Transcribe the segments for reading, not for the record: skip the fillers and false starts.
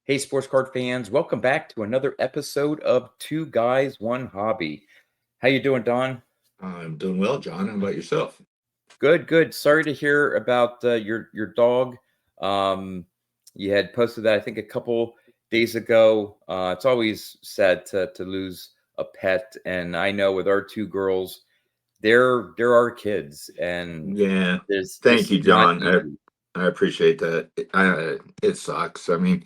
Hey, sports card fans, welcome back to another episode of Two Guys, One Hobby. How you doing, Don? I'm doing well, John. How about yourself? Good, good. Sorry to hear about your dog. Um, you had posted that I think a couple days ago. It's always sad to lose a pet, and I know with our two girls, they're our kids, and Yeah, there's thank just you, not John. easy. I appreciate that. It sucks. I mean,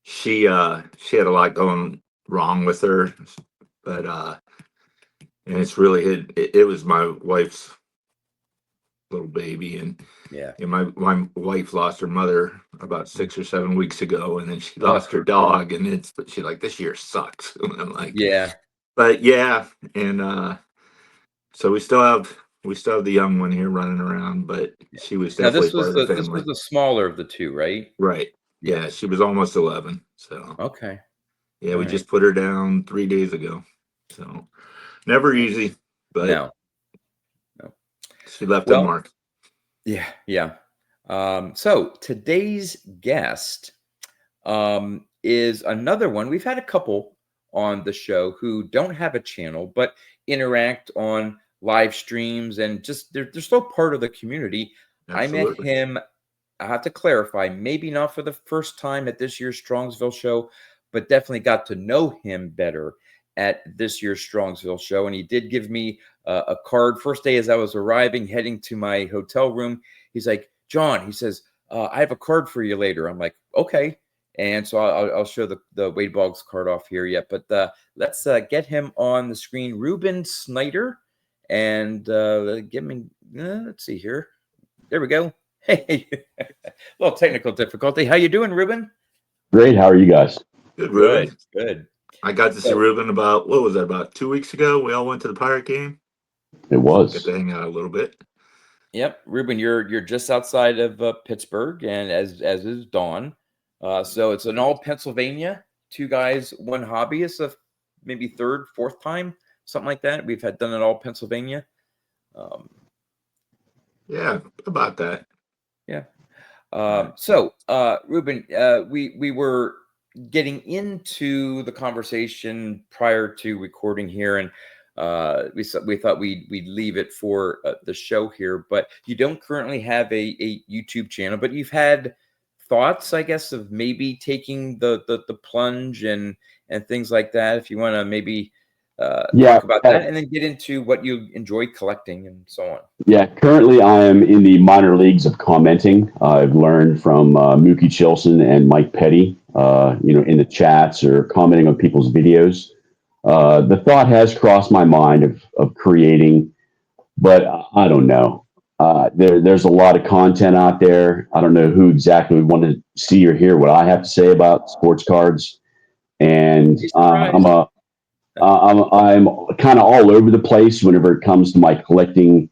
she had a lot going wrong with her, but and it's really it was my wife's little baby, and Yeah. my wife lost her mother about 6 or 7 weeks ago, and then she Oh, lost her dog, and she's like, this year sucks. And I'm like, yeah. but yeah, and so we still have the young one here running around, but she was Now definitely part of the this was family. the smaller of the two, right? Right. Yeah. Yeah, she was almost 11. So Okay. yeah, All we right. just put her down 3 days ago. So never easy, but No, no. she left a Well, mark. yeah, yeah. So today's guest is another one. We've had a couple on the show who don't have a channel but interact on live streams and just they're still part of the community. I met Absolutely. him, I have to clarify, maybe not for the first time at this year's Strongsville show, but definitely got to know him better at this year's Strongsville show. And he did give me a card first day as I was arriving, heading to my hotel room. He's like, John, he says, I have a card for you later. I'm like, okay. And so I'll show the Wade Boggs card off here yet. But let's get him on the screen. Reuben Snyder. And give me, let's see here. There we go. Hey, a little technical difficulty. How you doing, Ruben? Great. How are you guys? Good, Good, Ruben. good. I got to see So, Ruben about, what was that, about 2 weeks ago? We all went to the Pirate game. It So we got was. to hang out a little bit. yep, Ruben, you're just outside of Pittsburgh, and as is Dawn. So it's an all Pennsylvania. Two guys, one hobby. It's a maybe third, fourth time, something like that. We've had done it all Pennsylvania. Um, Yeah, about that. yeah. All right. Ruben, we were getting into the conversation prior to recording here, and we thought we'd leave it for the show here. But you don't currently have a YouTube channel, but you've had thoughts, I guess, of maybe taking the plunge and things like that. If you want to maybe Yeah. talk about that, and then get into what you enjoy collecting and so on. Yeah. Currently, I am in the minor leagues of commenting. I've learned from Mookie Chilson and Mike Petty, in the chats or commenting on people's videos. The thought has crossed my mind of creating, but I don't know. There's a lot of content out there. I don't know who exactly would want to see or hear what I have to say about sports cards. And Be surprised. I'm kind of all over the place whenever it comes to my collecting,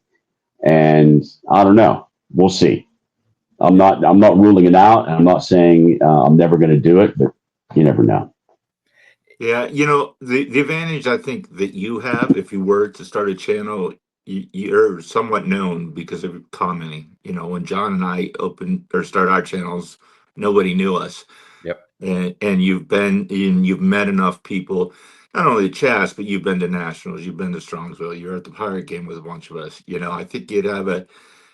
and I don't know. We'll see. Yeah. I'm not ruling it out, and I'm not saying I'm never going to do it, but you never know. Yeah, the advantage I think that you have if you were to start a channel, you're somewhat known because of commenting. When John and I opened or started our channels, nobody knew us, Yep. and you've met enough people, not only the chats, but you've been to nationals, you've been to Strongsville, you're at the Pirate game with a bunch of us. I think you'd have an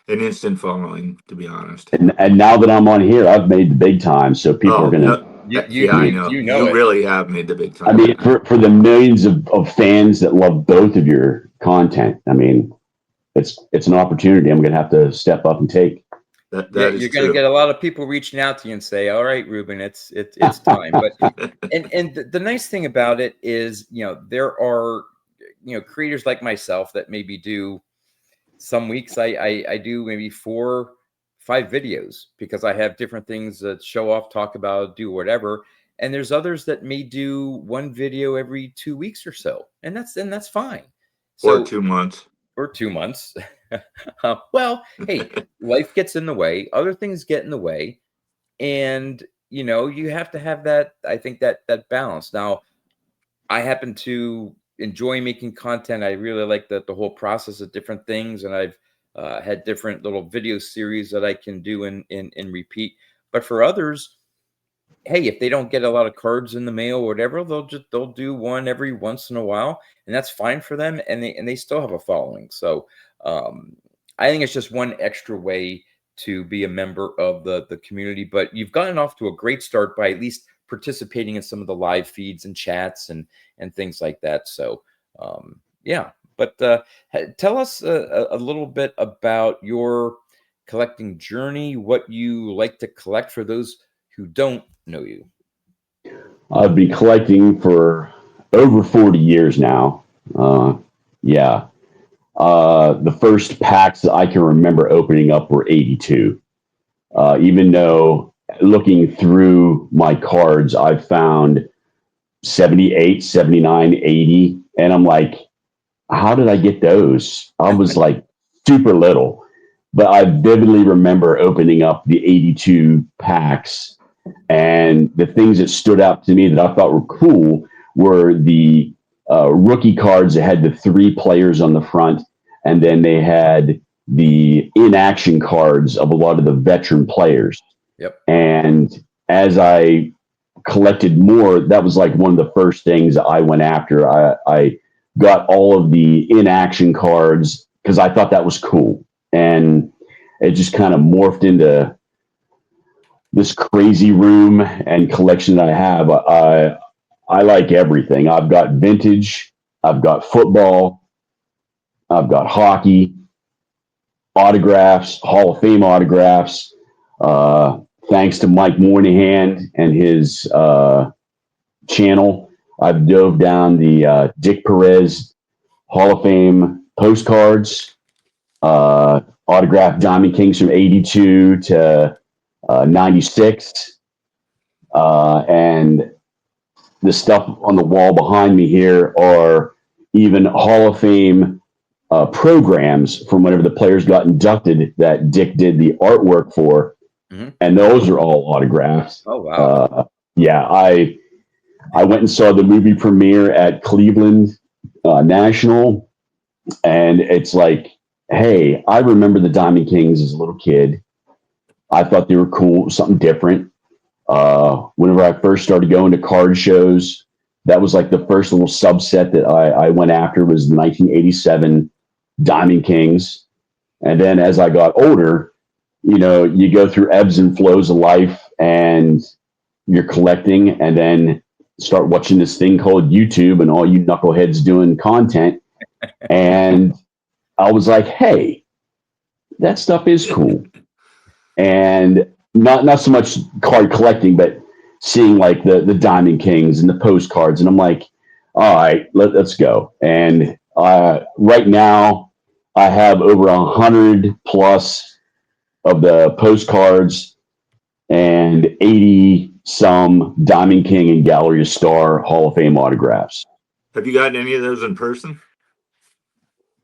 instant following, to be honest. And now that I'm on here, I've made the big time, so people are Oh going to. no, yeah, I know You know you it. really have made the big I time. mean, for the millions of fans that love both of your content, I mean, it's an opportunity I'm going to have to step up and take. Yeah, That is you're going to true. get a lot of people reaching out to you and say, "All right, Ruben, it's time." But and the nice thing about it is, there are creators like myself that maybe do some weeks I do maybe 4, 5 videos because I have different things that show off, talk about, do whatever. And there's others that may do one video every 2 weeks or so, and that's fine. Or So 2 months. or 2 months. Well, hey, life gets in the way, other things get in the way, and you have to have that. I think that balance. Now, I happen to enjoy making content. I really like the whole process of different things, and I've had different little video series that I can do in repeat. But for others, hey, if they don't get a lot of cards in the mail or whatever, they'll do one every once in a while, and that's fine for them, and they still have a following. So um, I think it's just one extra way to be a member of the community. But you've gotten off to a great start by at least participating in some of the live feeds and chats and things like that. So yeah, but tell us a little bit about your collecting journey, what you like to collect for those who don't know you. I've been collecting for over 40 years now. Yeah. The first packs that I can remember opening up were 82. Even though looking through my cards, I've found 78, 79, 80. And I'm like, how did I get those? I was like super little. But I vividly remember opening up the 82 packs, and the things that stood out to me that I thought were cool were the rookie cards that had the three players on the front, and then they had the inaction cards of a lot of the veteran players. Yep. And as I collected more, that was like one of the first things I went after. I got all of the inaction cards because I thought that was cool. And it just kind of morphed into this crazy room and collection that I have. I like everything. I've got vintage, I've got football, I've got hockey, autographs, Hall of Fame autographs. Thanks to Mike Moynihan and his channel, I've dove down the Dick Perez Hall of Fame postcards, autographed Diamond Kings from 82 to 96. And the stuff on the wall behind me here are even Hall of Fame programs from whenever the players got inducted that Dick did the artwork for. Mm-hmm. And those are all autographs. Oh, wow. Yeah, I went and saw the movie premiere at Cleveland National, and it's like, hey, I remember the Diamond Kings as a little kid. I thought they were cool, something different. Whenever I first started going to card shows, that was like the first little subset that I went after was the 1987 Diamond Kings. And then as I got older, you go through ebbs and flows of life, and you're collecting, and then start watching this thing called YouTube and all you knuckleheads doing content. And I was like, hey, that stuff is cool. And not so much card collecting, but seeing like the Diamond Kings and the postcards. And I'm like, all right, let's go. And right now I have over 100 plus of the postcards and 80 some Diamond King and Gallery of Star Hall of Fame autographs. Have you gotten any of those in person?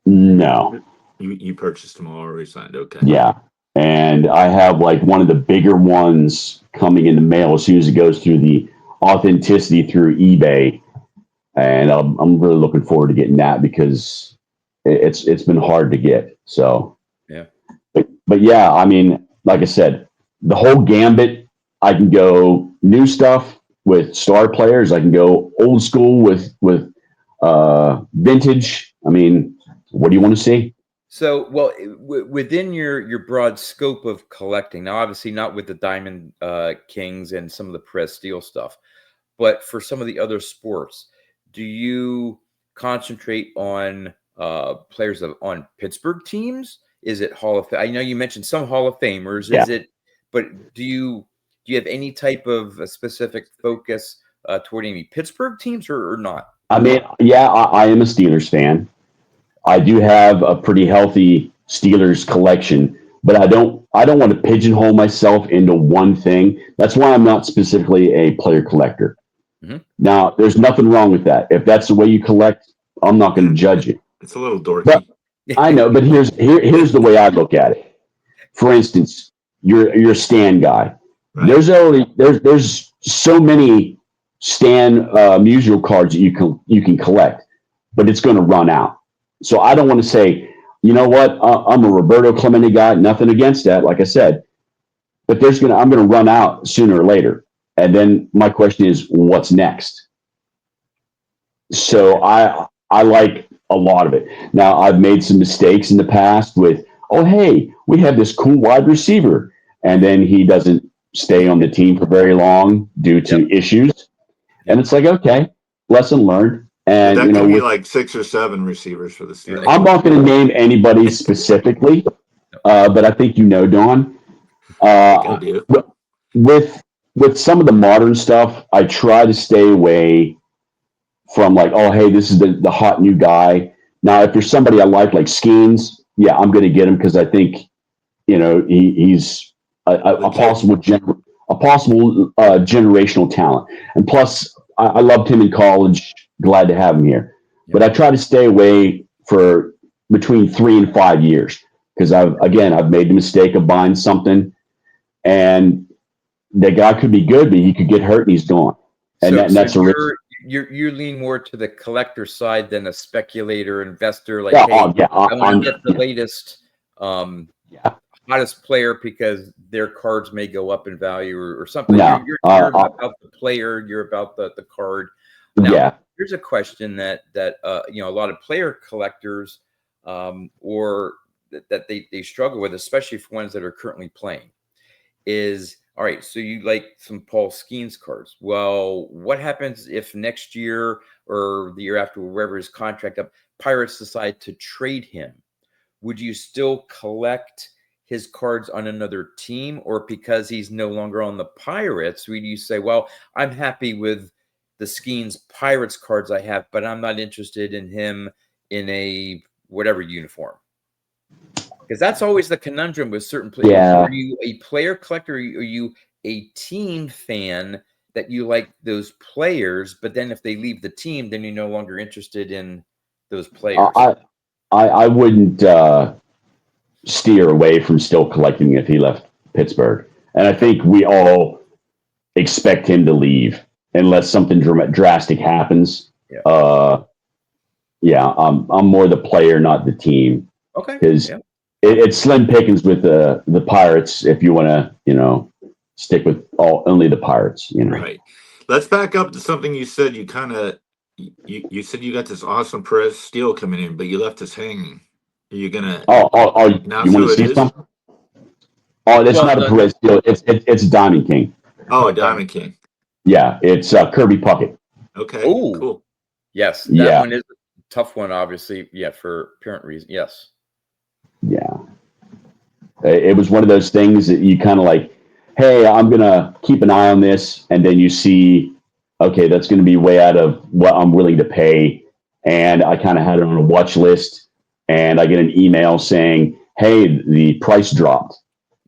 No. You purchased them all already signed. Okay. Yeah. And I have like one of the bigger ones coming in the mail as soon as it goes through the authenticity through eBay. And I'm really looking forward to getting that because it's been hard to get. So, yeah. But yeah, I mean, like I said, the whole gambit, I can go new stuff with star players. I can go old school with vintage. I mean, what do you want to see? So, well, within your broad scope of collecting, now obviously not with the Diamond Kings and some of the press steel stuff, but for some of the other sports, do you concentrate on players on Pittsburgh teams? Is it Hall of Fame? I know you mentioned some Hall of Famers. Yeah. Is it? But do you have any type of a specific focus toward any Pittsburgh teams or not? I mean, yeah, I am a Steelers fan. I do have a pretty healthy Steelers collection, but I don't want to pigeonhole myself into one thing. That's why I'm not specifically a player collector. Mm-hmm. Now, there's nothing wrong with that. If that's the way you collect, I'm not going to judge it. It's a little dorky. But, I know, but here's the way I look at it. For instance, you're a Stan guy. Right. There's so many Stan musical cards that you can collect, but it's going to run out. So I don't want to say, you know what, I'm a Roberto Clemente guy. Nothing against that, like I said, but I'm going to run out sooner or later. And then my question is, what's next? So I like a lot of it. Now I've made some mistakes in the past with, oh hey, we have this cool wide receiver, and then he doesn't stay on the team for very long due to Yep. issues. And Yep. it's like, okay, lesson learned. But And that you know, could be with, like 6 or 7 receivers for the Steelers. I'm not going to name anybody specifically, but I think you know, Don. I think I Uh, do. with with some of the modern stuff, I try to stay away from like, oh, hey, this is the hot new guy. Now, if there's somebody I like Skeens, yeah, I'm going to get him because I think he's a Legit. possible generational talent. And plus, I loved him in college. Glad to have him here. Yep. But I try to stay away for between 3 and 5 years because I've made the mistake of buying something and the guy could be good, but he could get hurt and he's gone. And So that's a risk. you lean more to the collector side than a speculator investor. Like, Yeah, hey, yeah, I want to get the yeah, latest, yeah. hottest player because their cards may go up in value or something. No, You're about the player. You're about the card. Now, yeah. here's a question that a lot of player collectors or that they struggle with, especially for ones that are currently playing, is all right. So you like some Paul Skeens cards. Well, what happens if next year or the year after, wherever his contract up, Pirates decide to trade him? Would you still collect his cards on another team, or because he's no longer on the Pirates, would you say, well, I'm happy with the Skeens Pirates cards I have, but I'm not interested in him in a whatever uniform? Because that's always the conundrum with certain players. Yeah. Are you a player collector? Are you a team fan that you like those players, but then if they leave the team, then you're no longer interested in those players? I wouldn't steer away from still collecting if he left Pittsburgh. And I think we all expect him to leave unless something drastic happens. Yeah. Yeah, I'm more the player, not the team, Okay. because Yeah. it's slim pickings with the Pirates if you want to, stick with only the Pirates. Right. Let's back up to something you said. You kind of you said you got this awesome Perez Steel coming in, but you left us hanging. Are you gonna Oh, you announce want who to it see is? something? Oh, it's Well, not a Perez deal. It's Diamond King. Oh, Diamond King. Yeah, it's Kirby Puckett. Okay. Oh, cool. yes, that Yeah. one is a tough one, obviously. Yeah, for apparent reason. Yes. Yeah. It was one of those things that you kind of like, hey, I'm going to keep an eye on this. And then you see, okay, that's going to be way out of what I'm willing to pay. And I kind of had it on a watch list. And I get an email saying, hey, the price dropped.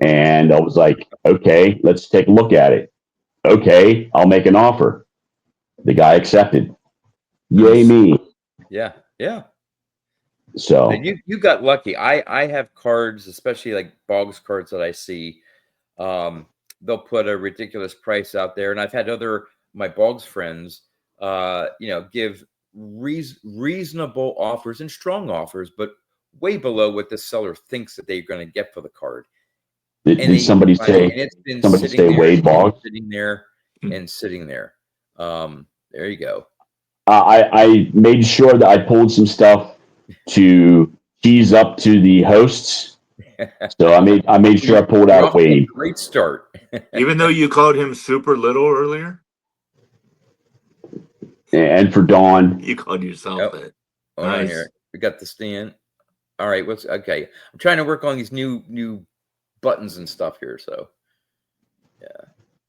And I was like, okay, let's take a look at it. Okay, I'll make an offer. The guy accepted. Yay, Nice. me. Yeah. Yeah. So, And you got lucky. I have cards, especially like Boggs cards that I see. They'll put a ridiculous price out there, and I've had my Boggs friends, give reasonable offers and strong offers, but way below what the seller thinks that they're going to get for the card. did somebody say, and it's been somebody sitting say there, Wade Boggs? sitting there, and sitting there. There you go. I made sure that I pulled some stuff to tease up to the hosts. So I made sure I pulled You're out off to a Wade. great start. Even though you called him super little earlier, And for Dawn, you called yourself Yep. that. Hold on Nice. here. We got the stand. All right. Okay? I'm trying to work on these new buttons and stuff here. So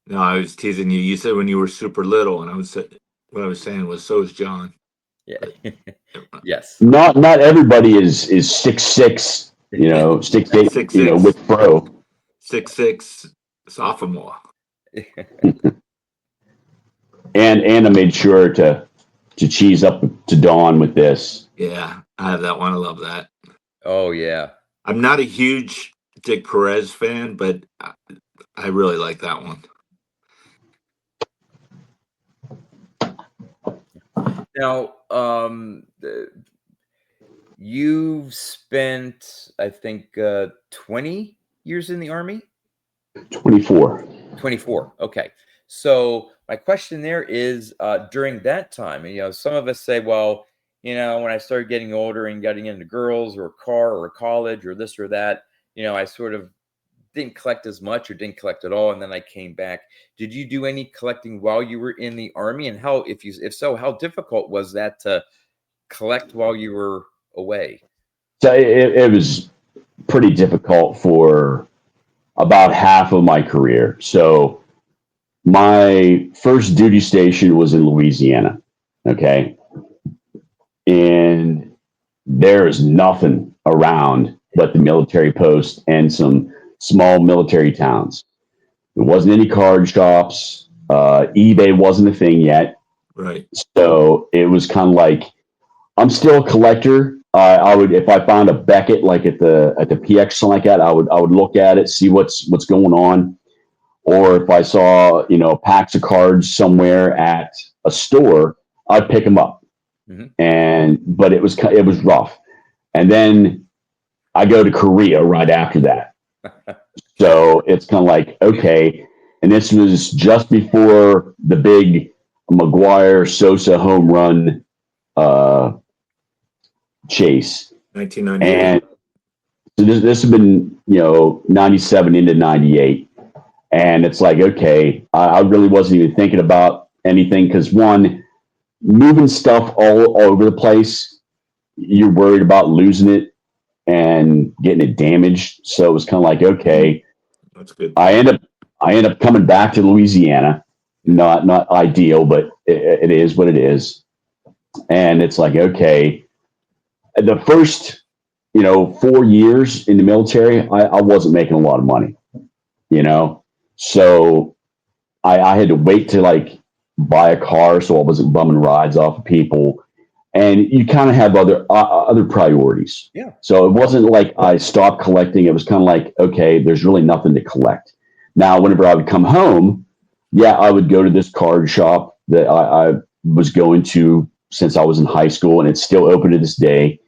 No, I was teasing you. You said when you were super little, and what I was saying was so is John. yeah. Yes. not everybody is 6'6", 6'8", 6'6", with pro. 6'6" sophomore. And I made sure to cheese up to Dawn with this. Yeah, I have that one. I love that. Oh yeah. I'm not a huge Dick Perez fan, but I really like that one. Now, you've spent, I think, 20 years in the Army. 24. 24. Okay. So my question there is, during that time, and, some of us say, well, when I started getting older and getting into girls or a car or college or this or that, I sort of didn't collect as much or didn't collect at all, and then I came back. Did you do any collecting while you were in the army? And if so, how difficult was that to collect while you were away? So it was pretty difficult for about half of my career. So my first duty station was in Louisiana. Okay. And there is nothing around but the military post and some small military towns. There wasn't any card shops. eBay wasn't a thing yet. Right. So it was kind of like, I'm still a collector. I would, if I found a Beckett like at the PX something like that, I would look at it, see what's going on. Or if I saw packs of cards somewhere at a store, I'd pick them up. But it was rough. And then I go to Korea right after that. So it's kind of like, okay. And this was just before the big McGuire Sosa home run chase. 1998. And so this has been, 97 into 98. And it's like, okay, I really wasn't even thinking about anything because one, moving stuff all over the place, you're worried about losing it and getting it damaged. So it was kind of like, okay, that's good. I end up coming back to Louisiana. Not ideal, but it is what it is. And it's like, okay, the first 4 years in the military, I wasn't making a lot of money, so I had to wait to like buy a car so I wasn't bumming rides off of people. And you kind of have other priorities. Yeah. So it wasn't like I stopped collecting. It was kind of like, okay, there's really nothing to collect. Now, whenever I would come home, I would go to this card shop that I was going to since I was in high school, and it's still open to this day.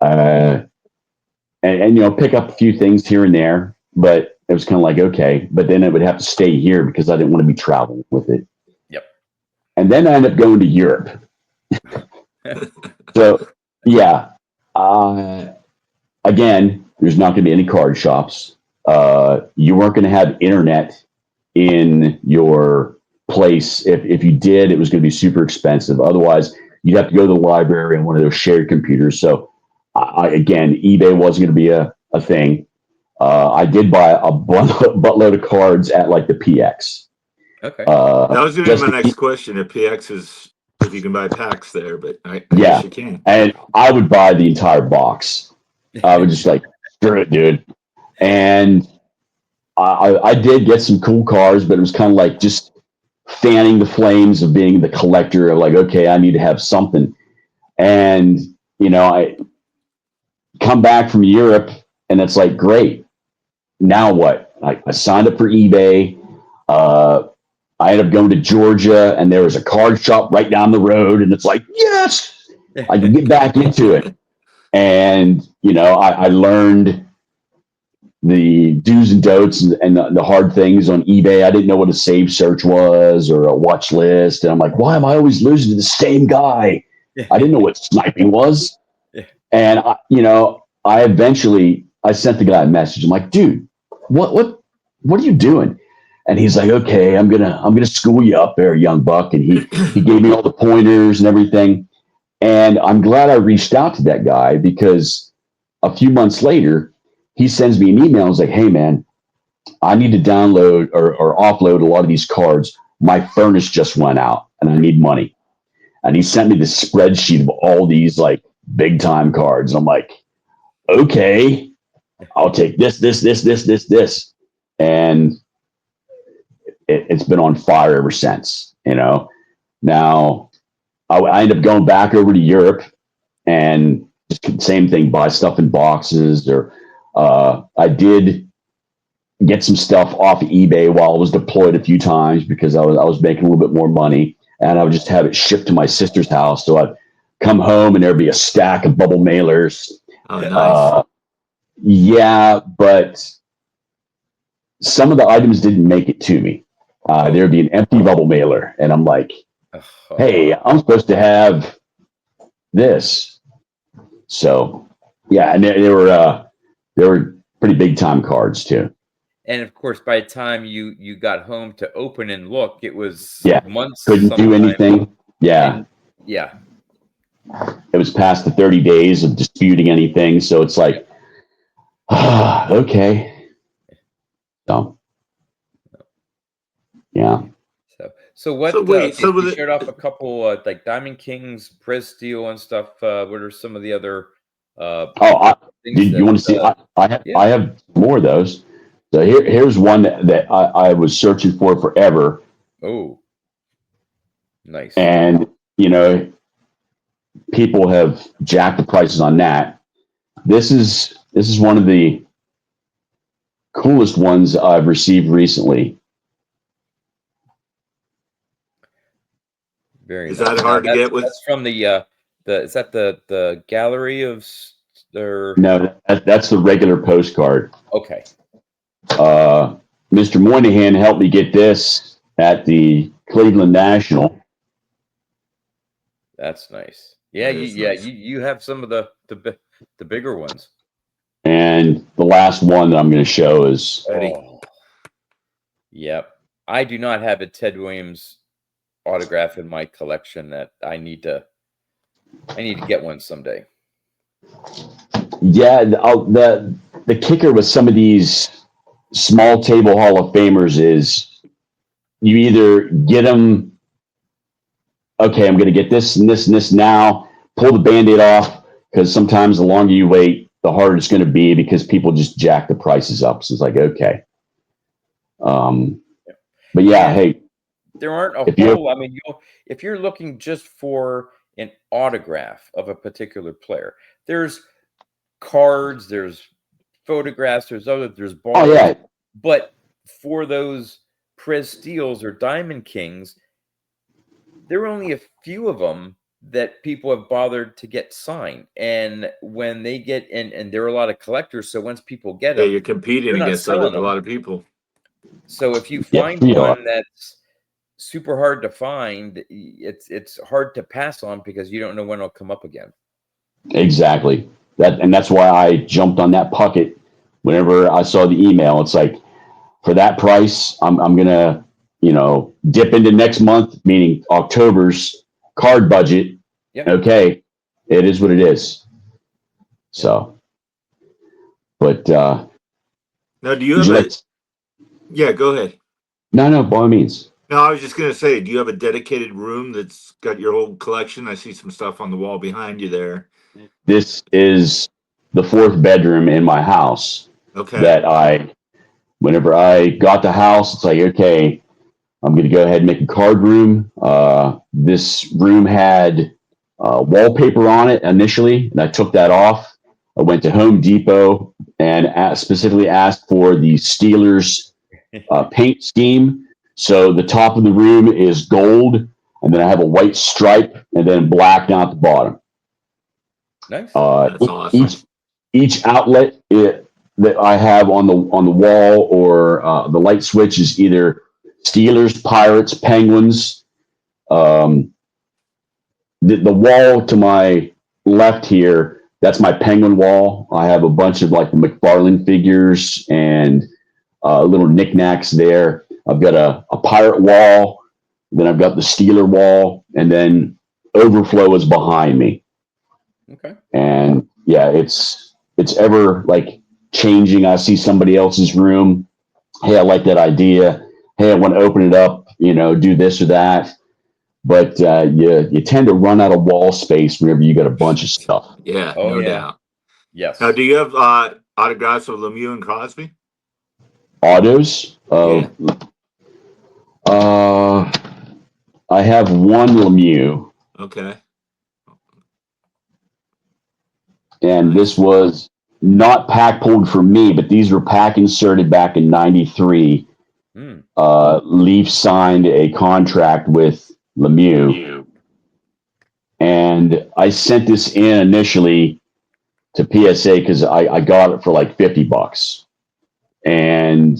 And pick up a few things here and there, but it was kind of like, okay, but then it would have to stay here because I didn't want to be traveling with it. Yep. And then I ended up going to Europe. So, again, there's not going to be any card shops. You weren't going to have internet in your place. If you did, it was going to be super expensive. Otherwise, you'd have to go to the library on one of those shared computers. So, again, eBay wasn't going to be a thing. I did buy a buttload of cards at like the PX. Okay. That was going to be my next question. If PX is, if you can buy packs there, but I guess you can. And I would buy the entire box. I would just like, screw it, dude. And I did get some cool cards, but it was kind of like just fanning the flames of being the collector of like, okay, I need to have something. And, I come back from Europe and it's like, great. Now what? I signed up for eBay. I ended up going to Georgia and there was a card shop right down the road. And it's like, yes, I can get back into it. And, I learned the do's and don'ts and the hard things on eBay. I didn't know what a save search was or a watch list. And I'm like, why am I always losing to the same guy? I didn't know what sniping was. And, I eventually sent the guy a message. I'm like, dude, what are you doing? And he's like, okay, I'm gonna school you up there, young buck. And he gave me all the pointers and everything. And I'm glad I reached out to that guy because a few months later, he sends me an email. He's like, hey man, I need to download or offload a lot of these cards. My furnace just went out and I need money. And he sent me this spreadsheet of all these like big time cards. And I'm like, okay, I'll take this. And it's been on fire ever since, Now I ended up going back over to Europe and just same thing, buy stuff in boxes or I did get some stuff off of eBay while I was deployed a few times because I was making a little bit more money and I would just have it shipped to my sister's house. So I'd come home and there'd be a stack of bubble mailers. Oh, nice. Yeah, but some of the items didn't make it to me. There'd be an empty bubble mailer, and I'm like, hey, Oh. I'm supposed to have this. So yeah, and they were pretty big time cards too. And of course, by the time you got home to open and look, it was Yeah, months couldn't do sometime. anything. Yeah, And yeah, it was past the 30 days of disputing anything, so it's like, okay. So yeah. so what? So wait, Okay, so so you with showed off it, a couple like Diamond Kings, Press Steel, and stuff. What are some of the other uh, Oh, things you that? want to see? Yeah. I have more of those. So here's one that I was searching for forever, Oh, nice. and you know, people have jacked the prices on that. This is one of the coolest ones I've received recently. Very is nice. that Now hard to get with? that's from the is that the gallery of or No, that's the regular postcard. okay. Uh, Mr. Moynihan helped me get this at the Cleveland National, That's nice. Yeah, That is nice. you have some of the bigger ones. and the last one that I'm going to show is Eddie. Oh, yep. I do not have a Ted Williams autograph in my collection that I need to get one someday. yeah. The kicker with some of these small table Hall of Famers is you either get them. Okay, I'm going to get this and this and this now. Pull the Band-Aid off because sometimes the longer you wait, the harder it's going to be because people just jack the prices up. So it's like okay. But yeah, And hey, there aren't a if you whole. I mean, if you're looking just for an autograph of a particular player, there's cards, there's photographs, there's oh bars, yeah, but for those Prez Steels or Diamond Kings, there are only a few of them that people have bothered to get signed. And when they get in, and there are a lot of collectors, so once people get Yeah, them, you're competing they're not against other selling a them. lot of people. So if you yeah, find you know, one that's super hard to find, it's hard to pass on because you don't know when it'll come up again. exactly that, and that's why I jumped on that Puckett whenever I saw the email. It's like for that price, I'm gonna dip into next month, meaning October's card budget. Yeah. Okay, it is what it is. So, but Now, do you would have you a? like? Yeah, go ahead. No, by all means. No, I was just gonna say, do you have a dedicated room that's got your whole collection? I see some stuff on the wall behind you there. This is the fourth bedroom in my house Okay. that whenever I got the house, it's like, okay, I'm going to go ahead and make a card room. This room had wallpaper on it initially, and I took that off. I went to Home Depot and specifically asked for the Steelers paint scheme. So the top of the room is gold, and then I have a white stripe, and then black down at the bottom. Nice. That's awesome. Each outlet that I have on the wall or the light switch is either Steelers, Pirates, Penguins. The wall to my left here, that's my Penguin wall. I have a bunch of like the McFarlane figures and little knickknacks there. I've got a Pirate wall, then I've got the Steeler wall, and then Overflow is behind me. Okay. And yeah, it's ever like changing. I see somebody else's room. Hey, I like that idea. Hey, I want to open it up, do this or that. But you tend to run out of wall space whenever you got a bunch of stuff. Yeah, Oh, no yeah. doubt. Yes. Now, do you have autographs of Lemieux and Crosby? Autos. Yeah. I have one Lemieux, Okay. and Nice. this was not pack pulled for me, but these were pack inserted back in '93. Leaf signed a contract with Lemieux, and I sent this in initially to PSA because I got it for like $50, and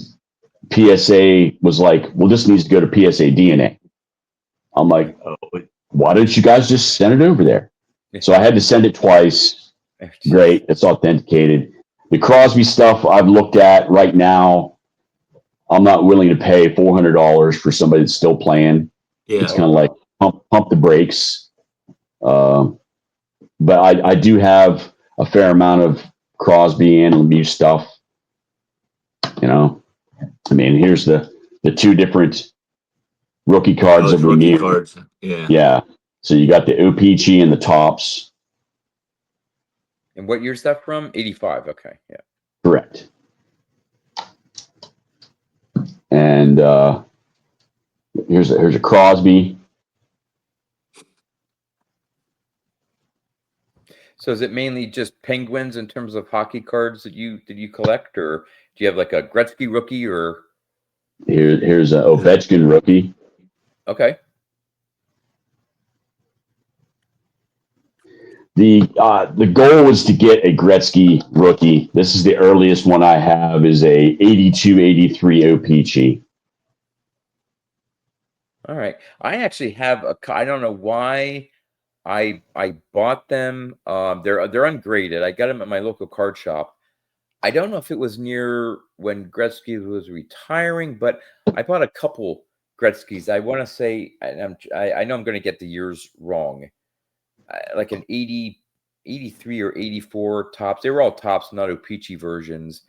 PSA was like, well, this needs to go to PSA DNA. I'm like, oh, why don't you guys just send it over there? So I had to send it twice. Great. It's authenticated. The Crosby stuff I've looked at right now, I'm not willing to pay $400 for somebody that's still playing. Yeah. It's kind of like pump the brakes. But I do have a fair amount of Crosby and Lemieux stuff. You know, I mean, here's the two different rookie cards of rookie Lemieux. cards. Yeah. Yeah. So you got the OPG and the tops. And what year's that from? 85. Okay. Yeah. Correct. And here's a Crosby. So is it mainly just Penguins in terms of hockey cards that you collect, or do you have like a Gretzky rookie or? Here's a Ovechkin rookie. Okay. The goal was to get a Gretzky rookie. This is the earliest one I have is a 82-83 OPG. All right. I actually have I don't know why I bought them. They're ungraded. I got them at my local card shop. I don't know if it was near when Gretzky was retiring, but I bought a couple Gretzky's. I want to say, and I know I'm going to get the years wrong, like an 83 or 84 tops. They were all tops, not O-Pee-Chee versions,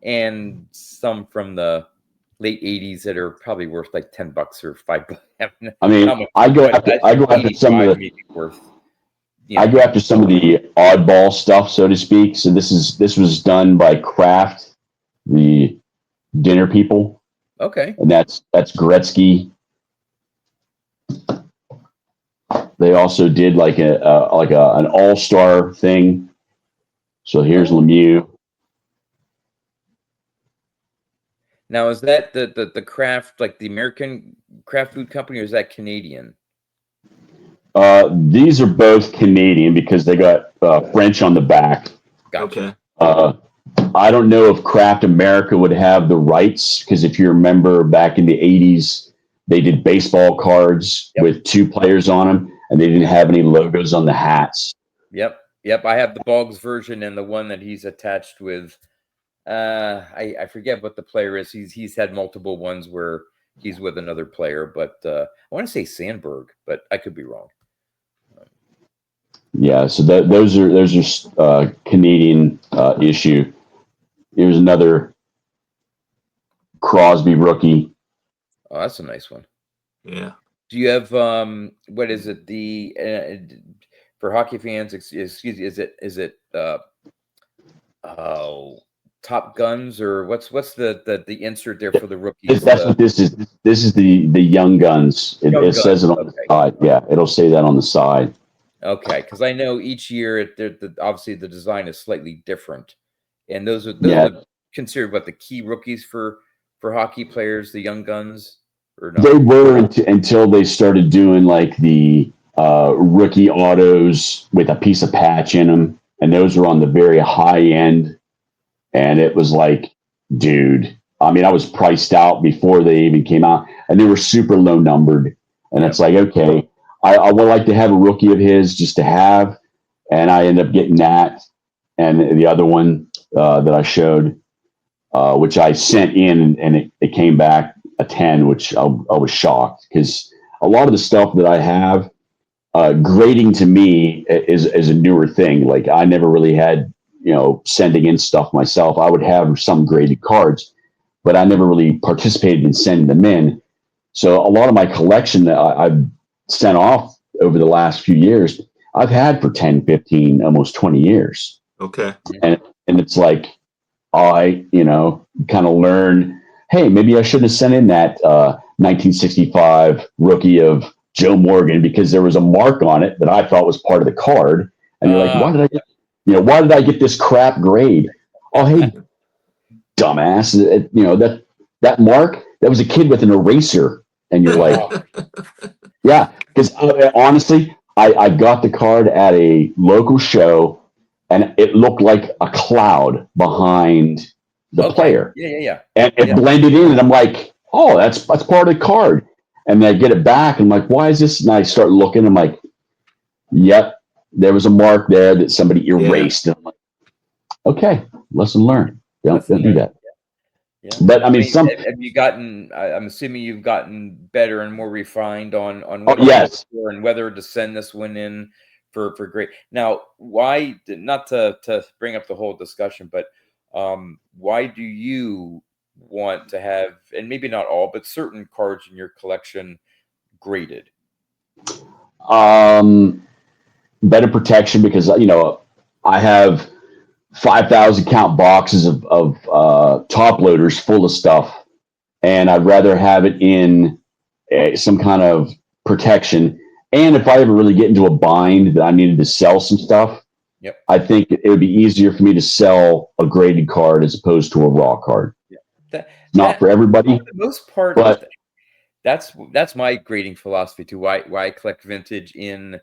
and some from the late 80s that are probably worth like $10 or $5. I mean, I go after some of the worth. I go after some of the oddball stuff, so to speak. So this was done by Kraft, the dinner people. Okay. And that's Gretzky. They also did like an all-star thing. So here's Lemieux. Now, is that the Kraft, like the American Kraft Food Company, or is that Canadian? These are both Canadian because they got French on the back. Gotcha. Okay. I don't know if Kraft America would have the rights because if you remember back in the 80s, they did baseball cards with 2 players on them, and they didn't have any logos on the hats. Yep. I have the Boggs version and the one that he's attached with. I forget what the player is. He's had multiple ones where he's with another player, but I want to say Sandberg, but I could be wrong. Yeah, so those are Canadian issue. Here's another Crosby rookie. Oh, that's a nice one. Yeah. Do you have what is it? The for hockey fans, excuse me, is it Top Guns or what's the insert there for the rookies? That's what this is. This is the Young Guns. It says it on the side. Yeah, it'll say that on the side. Okay, because I know each year obviously the design is slightly different, and those are considered what the key rookies for hockey players, the Young Guns, or no? They were until they started doing like the rookie autos with a piece of patch in them, and those were on the very high end. And it was like, dude, I mean, I was priced out before they even came out, and they were super low numbered. And it's like, okay, I would like to have a rookie of his just to have, and I ended up getting that and the other one that I showed, which I sent in, and it came back a 10, which I was shocked because a lot of the stuff that I have, grading to me is a newer thing. Like I never really had, sending in stuff myself. I would have some graded cards, but I never really participated in sending them in. So a lot of my collection that I've sent off over the last few years, I've had for 10, 15, almost 20 years. Okay. And it's like, I, kind of learn, hey, maybe I shouldn't have sent in that 1965 rookie of Joe Morgan because there was a mark on it that I thought was part of the card. And you're like, why did I get this crap grade? Oh, hey, dumbass. That mark, that was a kid with an eraser. And you're like, yeah, because honestly, I got the card at a local show and it looked like a cloud behind the Okay. player. Yeah. And it blended in, and I'm like, oh, that's part of the card. And then I get it back, and I'm like, why is this? And I start looking, I'm like, yep, there was a mark there that somebody erased. And I'm like, okay, lesson learned. Don't do that. Yeah. But I mean, have you gotten? I'm assuming you've gotten better and more refined on oh what to look yes, for and whether to send this one in for great. Now, why? Not to bring up the whole discussion, but why do you want to have, and maybe not all, but certain cards in your collection graded? better protection because I have 5,000 count boxes of top loaders full of stuff, and I'd rather have it in some kind of protection. And if I ever really get into a bind that I needed to sell some stuff, Yep. I think it would be easier for me to sell a graded card as opposed to a raw card. Yeah. That Not for everybody, for the most part, but that's my grading philosophy too. Why I collect vintage that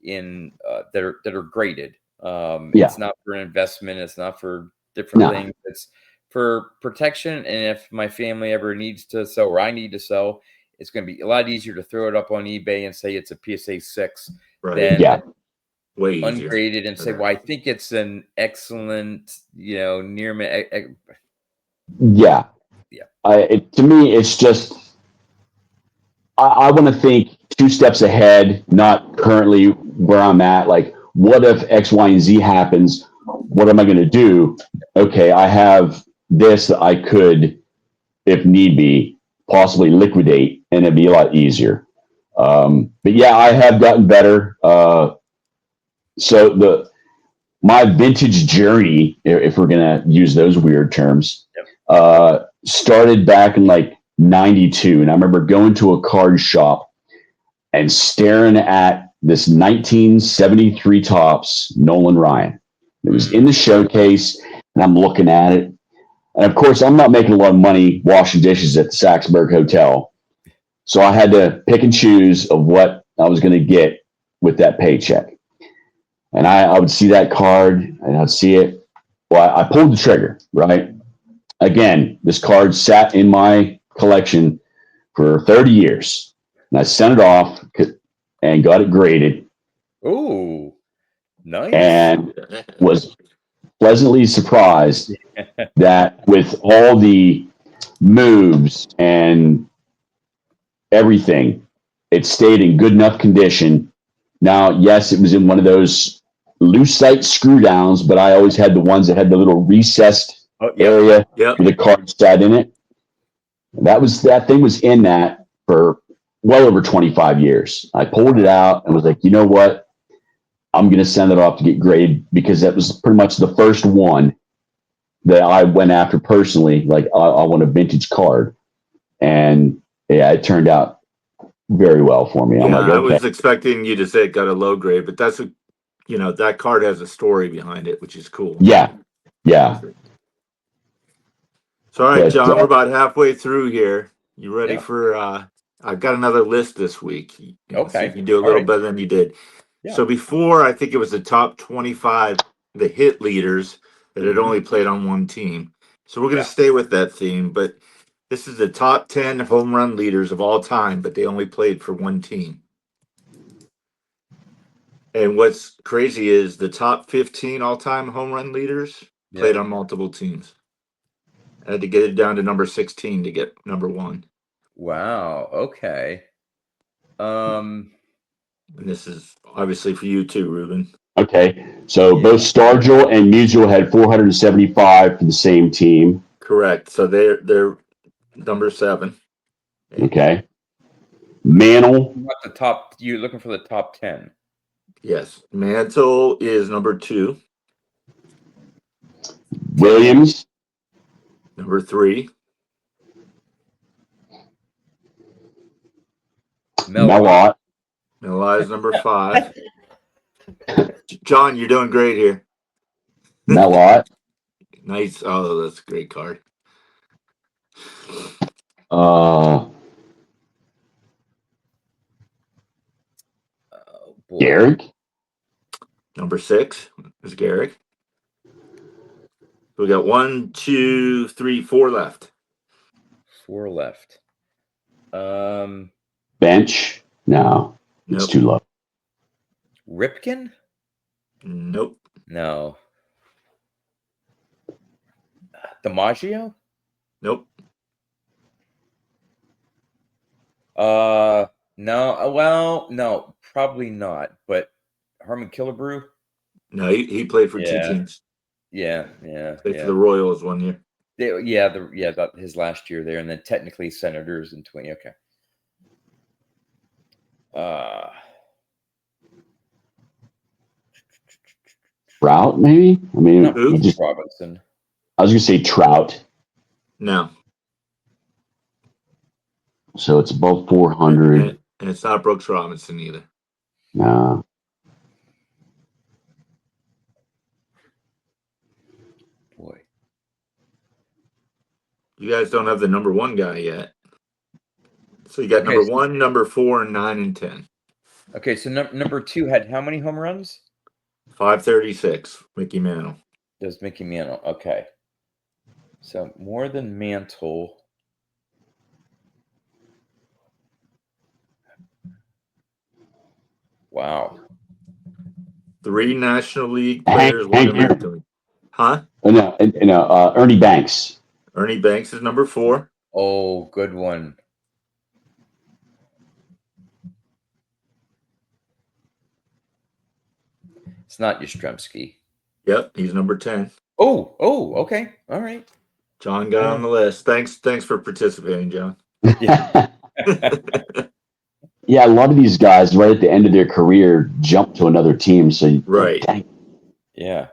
are graded. yeah, It's not for an investment. It's not for different no, things. It's for protection. And if my family ever needs to sell or I need to sell, it's going to be a lot easier to throw it up on eBay and say it's a PSA 6 Right. than yeah, Way easier. ungraded and say, well, I think it's an excellent, near me. yeah. Yeah. To me, it's just I want to think two steps ahead, not currently where I'm at. Like, what if X, Y, and Z happens? What am I going to do? Okay, I have this that I could, if need be, possibly liquidate, and it'd be a lot easier. But yeah, I have gotten better. So my vintage journey, if we're gonna use those weird terms, started back in like '92, and I remember going to a card shop and staring at this 1973 tops Nolan Ryan. It was in the showcase, and I'm looking at it. And of course, I'm not making a lot of money washing dishes at the Saxburg Hotel. So I had to pick and choose of what I was going to get with that paycheck. And I would see that card and I'd see it. Well, I pulled the trigger, right? Again, this card sat in my collection for 30 years. And I sent it off and got it graded Oh, nice. and was pleasantly surprised that with all the moves and everything, it stayed in good enough condition. Now, yes, it was in one of those loose sight screw downs, but I always had the ones that had the little recessed area Yep. where the card sat in it. That thing was in that for well over 25 years. I pulled it out and was like, you know what? I'm going to send it off to get graded because that was pretty much the first one that I went after personally. Like, I want a vintage card. And yeah, it turned out very well for me. I'm Yeah, like, I okay. was expecting you to say it got a low grade, but that card has a story behind it, which is cool. Yeah. So, all right, But John, we're about halfway through here. You ready Yeah. for? I've got another list this week. See Okay. if you do a All little right. better than you did. Yeah. So before, I think it was the top 25, the hit leaders that had only played on one team. So we're going to stay with that theme, but this is the top 10 home run leaders of all time, but they only played for one team. And what's crazy is the top 15 all-time home run leaders played on multiple teams. I had to get it down to number 16 to get number one. Wow. Okay. And this is obviously for you too, Reuben. okay. So both Stargell and Musial had 475 for the same team. Correct. So they're number 7. Okay. Mantle. Not the top. You're looking for the top 10. Yes. Mantle is number 2. Williams. Number 3. Melot. Mela is number 5. John, you're doing great here. Melot. Nice. Oh, that's a great card. Garrick. Number 6 is Garrick. We got 1, 2, 3, 4 left. 4 left. Bench? No, it's Nope. too low. Ripken? Nope. No. DiMaggio? Nope. No. Well, no, probably not. But Harmon Killebrew? No, he played for 2 Yeah. teams. Yeah. Played for the Royals 1 year. His last year there, and then technically Senators in 20. Okay. Trout, maybe? I mean, Not Who? Robinson. I was going to say Trout. No. So it's above 400. And it's not Brooks Robinson either. No. Boy. You guys don't have the number 1 guy yet. So you got number 1, number 4, 9, and 10. Okay, so number 2 had how many home runs? 536, Mickey Mantle. Does Mickey Mantle. Okay. So more than Mantle. Wow. 3 National League players, 1 American League. Huh? No, Ernie Banks. Ernie Banks is number 4. Oh, good one. It's not Yastrzemski. Yep, he's number 10. Oh, okay. All right. John got on the list. Thanks for participating, John. Yeah. Yeah, a lot of these guys right at the end of their career jump to another team. So right. Dang. Yeah.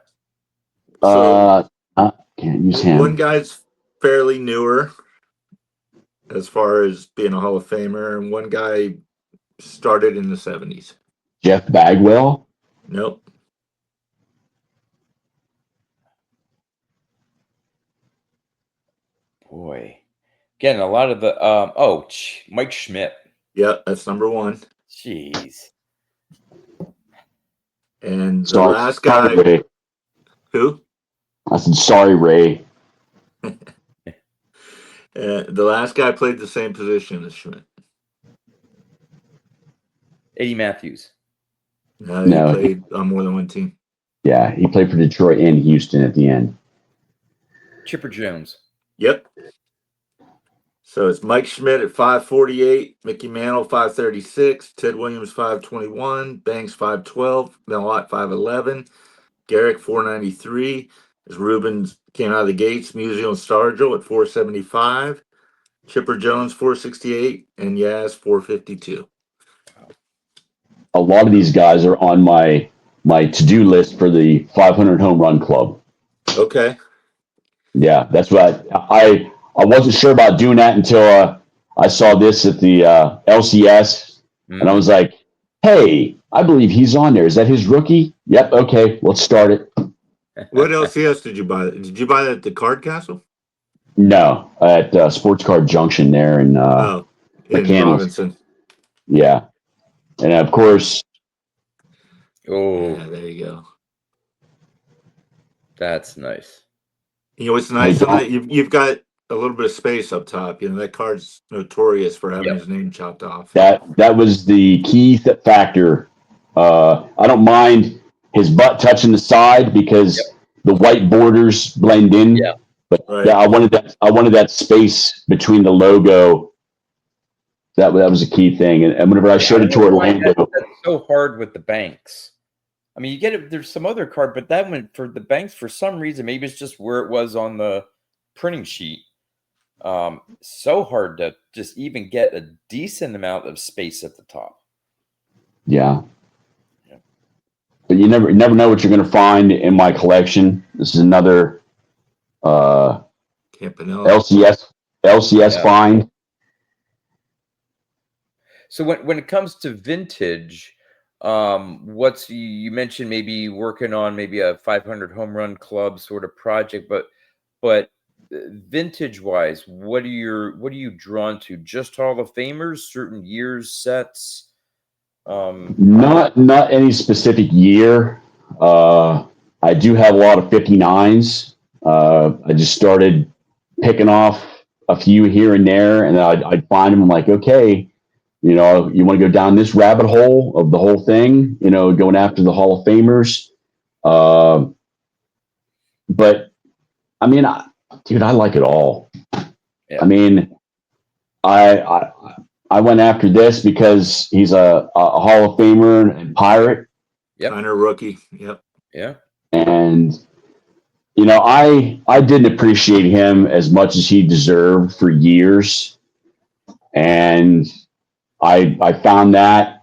So can't use him. One guy's fairly newer as far as being a Hall of Famer, and one guy started in the 70s. Jeff Bagwell? Nope. Boy. Again, a lot of the Mike Schmidt. Yep, that's number 1. Jeez. And the last guy. Ray. Who? I said, sorry, Ray. The last guy played the same position as Schmidt. Eddie Matthews. No, he played on more than one team. Yeah, he played for Detroit and Houston at the end. Chipper Jones. Yep. So it's Mike Schmidt at 548, Mickey Mantle 536, Ted Williams 521, Banks 512, Mellott 511, Garrick 493. As Reuben came out of the gates, Musial and Stargell at 475, Chipper Jones 468, and Yaz 452. A lot of these guys are on my to-do list for the 500 home run club. Okay. Yeah, that's what I wasn't sure about doing that until I saw this at the LCS, and I was like, hey, I believe he's on there. Is that his rookie? Yep, okay, let's start it. What LCS did you buy? Did you buy that at the Card Castle? No, at Sports Card Junction there in Robinson. Yeah. And of course. Oh, yeah, there you go. That's nice. You know what's nice on it? You've got a little bit of space up top. You know, that card's notorious for having his name chopped off. That was the key factor. I don't mind his butt touching the side because the white borders blend in. Yeah. But I wanted that space between the logo. That was a key thing. And whenever I showed it to Orlando, that's so hard with the Banks. I mean, you get it. There's some other card, but that one for the Banks, for some reason, maybe it's just where it was on the printing sheet. So hard to just even get a decent amount of space at the top. Yeah. But you never know what you're going to find in my collection. This is another LCS find. So when it comes to vintage, you mentioned maybe working on maybe a 500 home run club sort of project, but vintage wise, what are you drawn to? Just Hall of Famers, certain years, sets? Not any specific year. I do have a lot of 59s. I just started picking off a few here and there, and I'd find them. I'm like, okay, you know, you want to go down this rabbit hole of the whole thing, you know, going after the Hall of Famers. Uh, but I mean, dude, I like it all. Yeah. I mean, I I went after this because he's a Hall of Famer and Pirate, Yep. Minor rookie. Yep. Yeah. and you know, I didn't appreciate him as much as he deserved for years, and I found that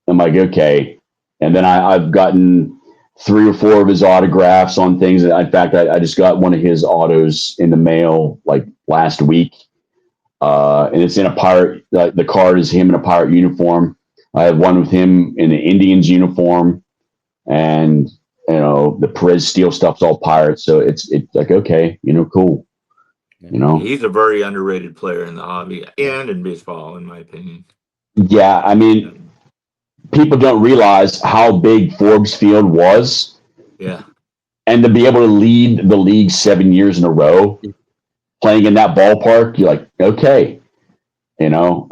I'm like, okay, and then I've gotten 3 or 4 of his autographs on things. In fact, I just got one of his autos in the mail like last week, and it's in a pirate. The card is him in a pirate uniform. I have one with him in the Indians uniform, and you know the Perez Steel stuff's all pirates. So it's like okay, you know, cool, you know. He's a very underrated player in the hobby and in baseball, in my opinion. Yeah, I mean, people don't realize how big Forbes Field was, Yeah. and to be able to lead the league 7 years in a row, playing in that ballpark, you're like, okay, you know,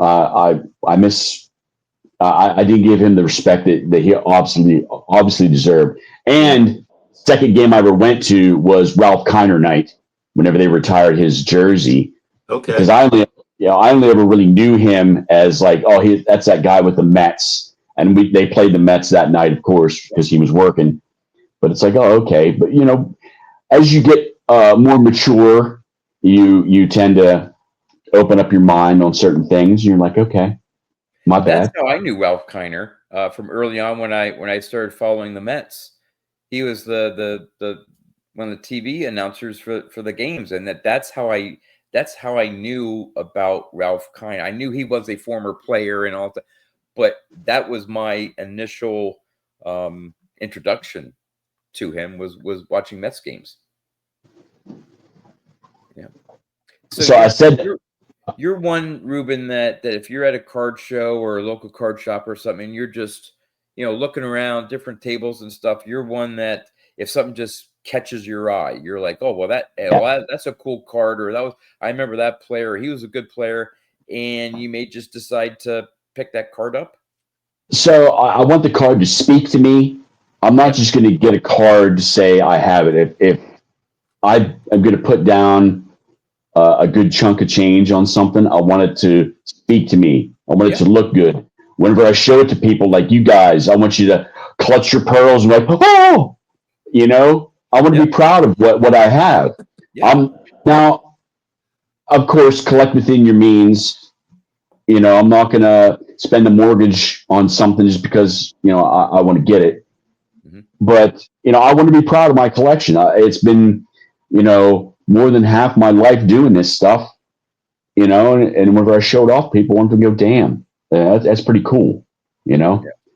I miss. I didn't give him the respect that he obviously deserved. And second game I ever went to was Ralph Kiner night. Whenever they retired his jersey, because Okay. I only ever really knew him as like, oh, that's that guy with the Mets, and they played the Mets that night, of course, because he was working. But it's like, oh, okay. But you know, as you get more mature, you tend to open up your mind on certain things. And you're like, okay, my That's bad. how I knew Ralph Kiner from early on when I started following the Mets. He was the one of the TV announcers for the games, and that's how I knew about Ralph Kiner. I knew he was a former player and all that, but that was my initial introduction to him was watching Mets games. Yeah. So So I said, you're one, Reuben, that if you're at a card show or a local card shop or something, you're just, looking around different tables and stuff. You're one that if something just catches your eye, you're like, oh, well, that's a cool card, or I remember that player. He was a good player, and you may just decide to pick that card up. so I want the card to speak to me. I'm not just going to get a card to say I have it. If I am going to put down a good chunk of change on something, I want it to speak to me. I want it to look good. Whenever I show it to people like you guys, I want you to clutch your pearls and like, oh, I want to be proud of what I have. Now, of course, collect within your means. I'm not going to spend a mortgage on something just because, I want to get it. Mm-hmm. But, I want to be proud of my collection. It's been, more than half my life doing this stuff, and whenever I showed off, people want to go, damn, that's pretty cool,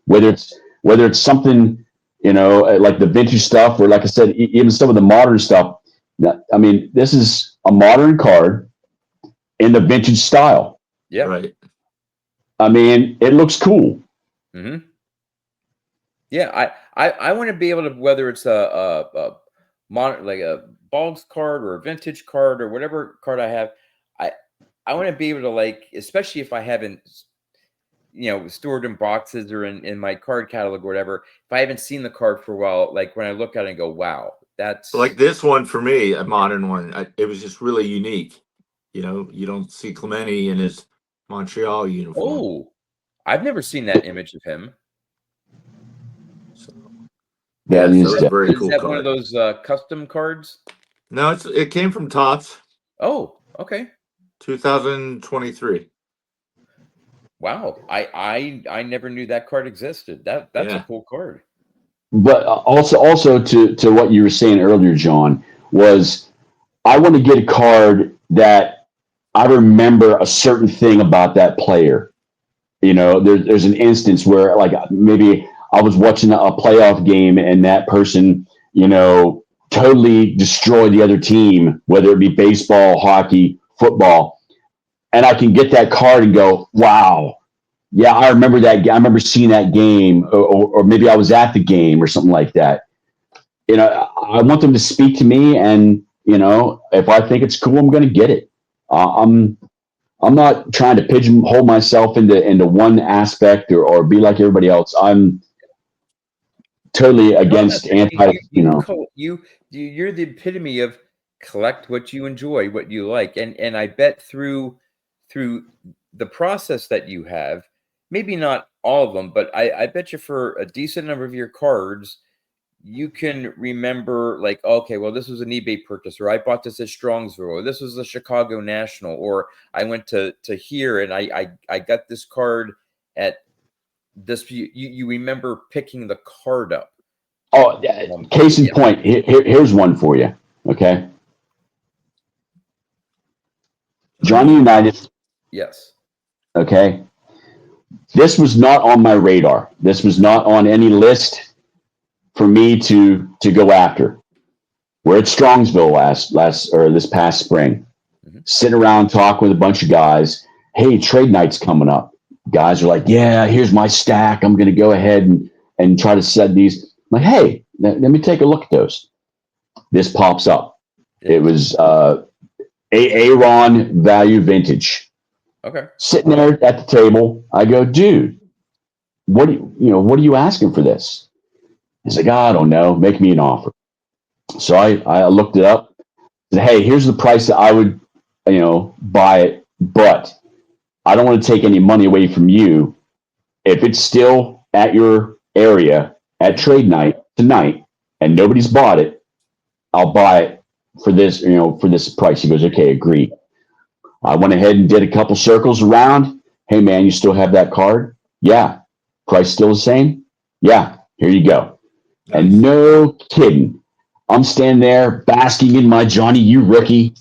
whether it's something, like the vintage stuff, or like I said, even some of the modern stuff. I mean, this is a modern card in the vintage style. Yeah. Right. I mean, it looks cool. Mm-hmm. Yeah, I want to be able to, whether it's a like a Boggs card or a vintage card or whatever card I have, I want to be able to, like, especially if I haven't, stored in boxes or in my card catalog or whatever, if I haven't seen the card for a while, like when I look at it and go, wow, that's like this one for me, a modern one. It was just really unique. You don't see Clemente in his Montreal uniform. Oh, I've never seen that image of him. So, That was a very Is cool that card. one of those custom cards? No, it came from Topps. Oh, okay. 2023. Wow, I never knew that card existed. That's a cool card. But also to what you were saying earlier, John, was I want to get a card that I remember a certain thing about that player. There's an instance where, like, maybe I was watching a playoff game and that person, totally destroyed the other team, whether it be baseball, hockey, football, and I can get that card and go, wow. Yeah, I remember that. I remember seeing that game, or maybe I was at the game or something like that. I want them to speak to me, and if I think it's cool, I'm going to get it. I'm not trying to pigeonhole myself into one aspect or be like everybody else. I'm totally No, that's against it. anti. You're the epitome of collect what you enjoy, what you like, and I bet through the process that you have, maybe not all of them, but I bet you for a decent number of your cards, you can remember like, okay, well, this was an eBay purchase, or I bought this at Strongsville, or this was the Chicago National, or I went to here and I got this card at this. You remember picking the card up. Oh, case in Yeah. point. Here's one for you. Okay, Johnny United. Yes. Okay, this was not on my radar. This was not on any list for me to go after. We're at Strongsville last or this past spring, sitting around talking with a bunch of guys. Hey, trade night's coming up. Guys are like, yeah, here's my stack. I'm going to go ahead and try to set these. I'm like, hey, let me take a look at those. This pops up. Yeah. It was Aaron Value Vintage. Okay. Sitting there at the table, I go, dude, what are you asking for this? He's like, I don't know. Make me an offer. So I looked it up. Said, hey, here's the price that I would, buy it, but I don't want to take any money away from you. If it's still at your area at trade night tonight and nobody's bought it, I'll buy it for this, for this price. He goes, okay, agreed. I went ahead and did a couple circles around. Hey man, you still have that card? Yeah. Price still the same? Yeah. Here you go. Nice. And no kidding. I'm standing there basking in my Johnny U rookie.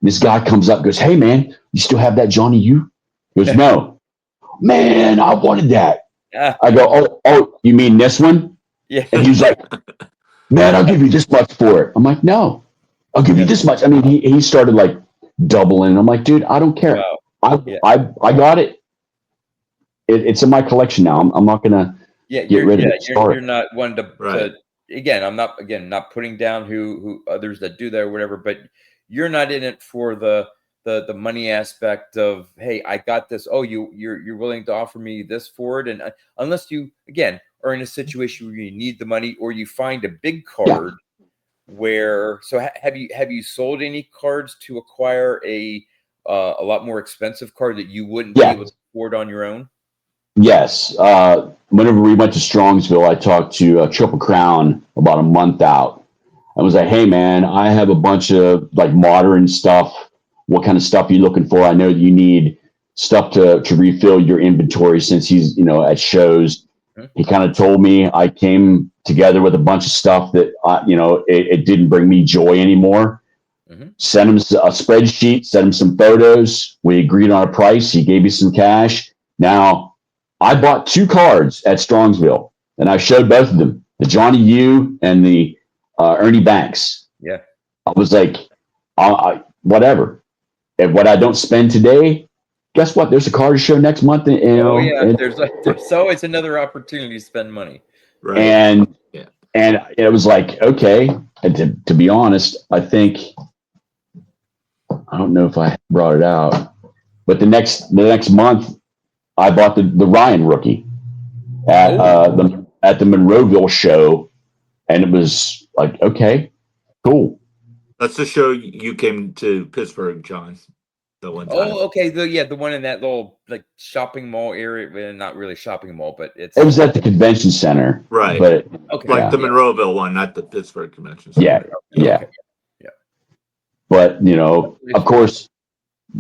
This guy comes up and goes, hey man, you still have that Johnny U? He goes, no. Man, I wanted that. I go, oh, you mean this one? Yeah. And he was like, man, I'll give you this much for it. I'm like, no, I'll give you this much. I mean, he started like doubling. I'm like, dude, I don't care. Wow. I got it. It's in my collection now. I'm not gonna get rid of it. You're not one to, Right. again, I'm not putting down who others that do that or whatever, but you're not in it for the money aspect of, hey, I got this. Oh, you're willing to offer me this for it, and unless you again are in a situation where you need the money or you find a big card where. So have you sold any cards to acquire a lot more expensive card that you wouldn't be able to afford on your own? Yes. Whenever we went to Strongsville, I talked to Triple Crown about a month out. I was like, hey, man, I have a bunch of like modern stuff. What kind of stuff are you looking for? I know that you need stuff to refill your inventory since he's, at shows. He kind of told me. I came together with a bunch of stuff that, it didn't bring me joy anymore. Sent him a spreadsheet, sent him some photos. We agreed on a price. He gave me some cash. Now, I bought 2 cards at Strongsville, and I showed both of them, the Johnny U and the Ernie Banks. Yeah. I was like, whatever. If what I don't spend today, guess what? There's a card show next month. There's always another opportunity to spend money. Right. And it was like, okay. And to be honest, I think, I don't know if I brought it out, but the next month, I bought the Ryan rookie at the Monroeville show, and it was like, okay, cool. That's the show you came to Pittsburgh, John. The one time. Oh, okay. The one in that little like shopping mall area. Well, not really shopping mall, but it was at the convention center. Right. But like the Monroeville one, not the Pittsburgh Convention Center. Yeah. But of course,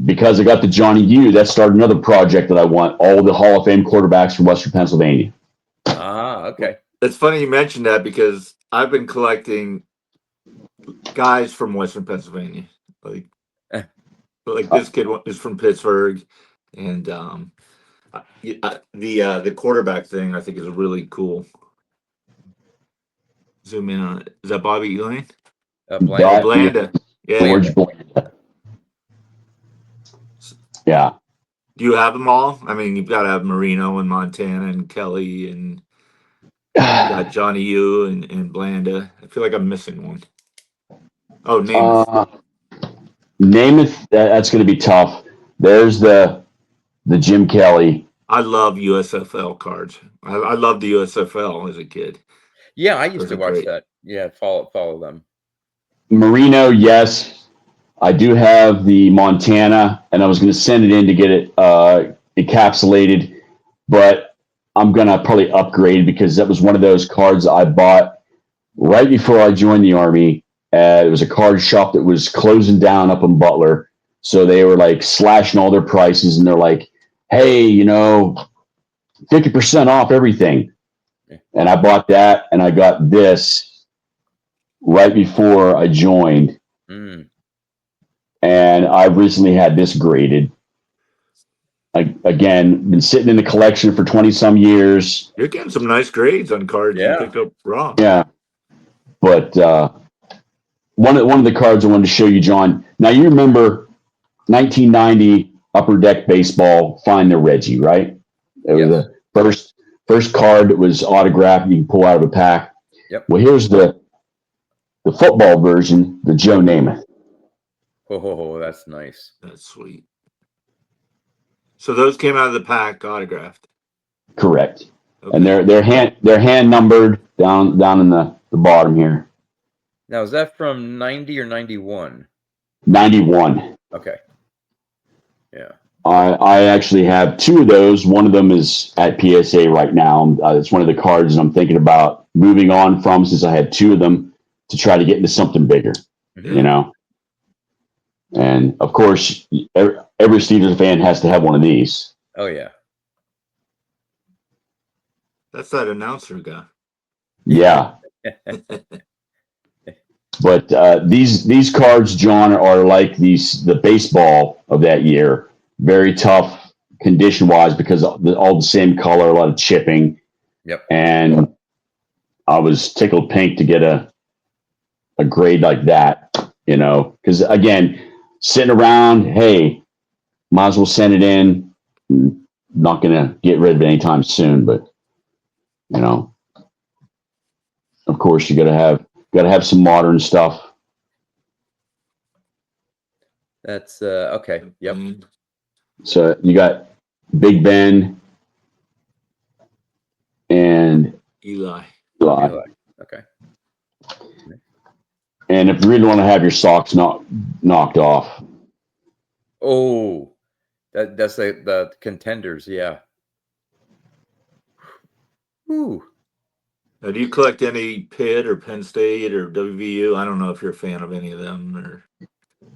because I got the Johnny U, that started another project that I want all the Hall of Fame quarterbacks from Western Pennsylvania. Okay. It's funny you mentioned that because I've been collecting guys from Western Pennsylvania. Like this kid is from Pittsburgh, and the quarterback thing I think is really cool. Zoom in on it. Is that Bobby Elaine? Blanda. Yeah. George Blanda. Yeah. Do you have them all? I mean, you've got to have Marino and Montana and Kelly and. Got Johnny U and Blanda. I feel like I'm missing one. Oh, Namath. Namath, that's going to be tough. There's the Jim Kelly. I love USFL cards. I loved the USFL as a kid. Yeah, I used Those to are watch great. that. Yeah, follow them. Marino, yes. I do have the Montana, and I was going to send it in to get it encapsulated, but I'm going to probably upgrade because that was one of those cards I bought right before I joined the Army. It was a card shop that was closing down up in Butler. So they were like slashing all their prices, and they're like, hey, 50% off everything. Yeah. And I bought that, and I got this right before I joined. Mm. And I've recently had this graded. Again, been sitting in the collection for 20 some years. You're getting some nice grades on cards you Yeah. picked up raw. Yeah. But one of the cards I wanted to show you, John. Now, you remember 1990 Upper Deck Baseball, Find the Reggie, right? It was Yes. the first card that was autographed you can pull out of a pack. Yep. Well, here's the football version, the Joe Namath. Oh, that's nice. That's sweet. So those came out of the pack autographed. Correct. Okay. And they're hand numbered down in the bottom here. Now, is that from 90 or 91? 91. Okay. Yeah. I actually have two of those. One of them is at PSA right now. It's one of the cards I'm thinking about moving on from, since I had two of them, to try to get into something bigger, Yeah. And of course, every Steelers fan has to have one of these. Oh, yeah. That's that announcer guy. Yeah. But these cards, John, are like the baseball of that year. Very tough condition-wise because all the same color, a lot of chipping. Yep. And I was tickled pink to get a grade like that, because again, sitting around, hey, might as well send it in. Not going to get rid of it anytime soon, but of course, you got to have some modern stuff. That's okay. Yep. So you got Big Ben and Eli. Okay. And if you really want to have your socks knocked off. Oh, that's the contenders. Yeah. Ooh. Now, do you collect any Pitt or Penn State or WVU? I don't know if you're a fan of any of them. Or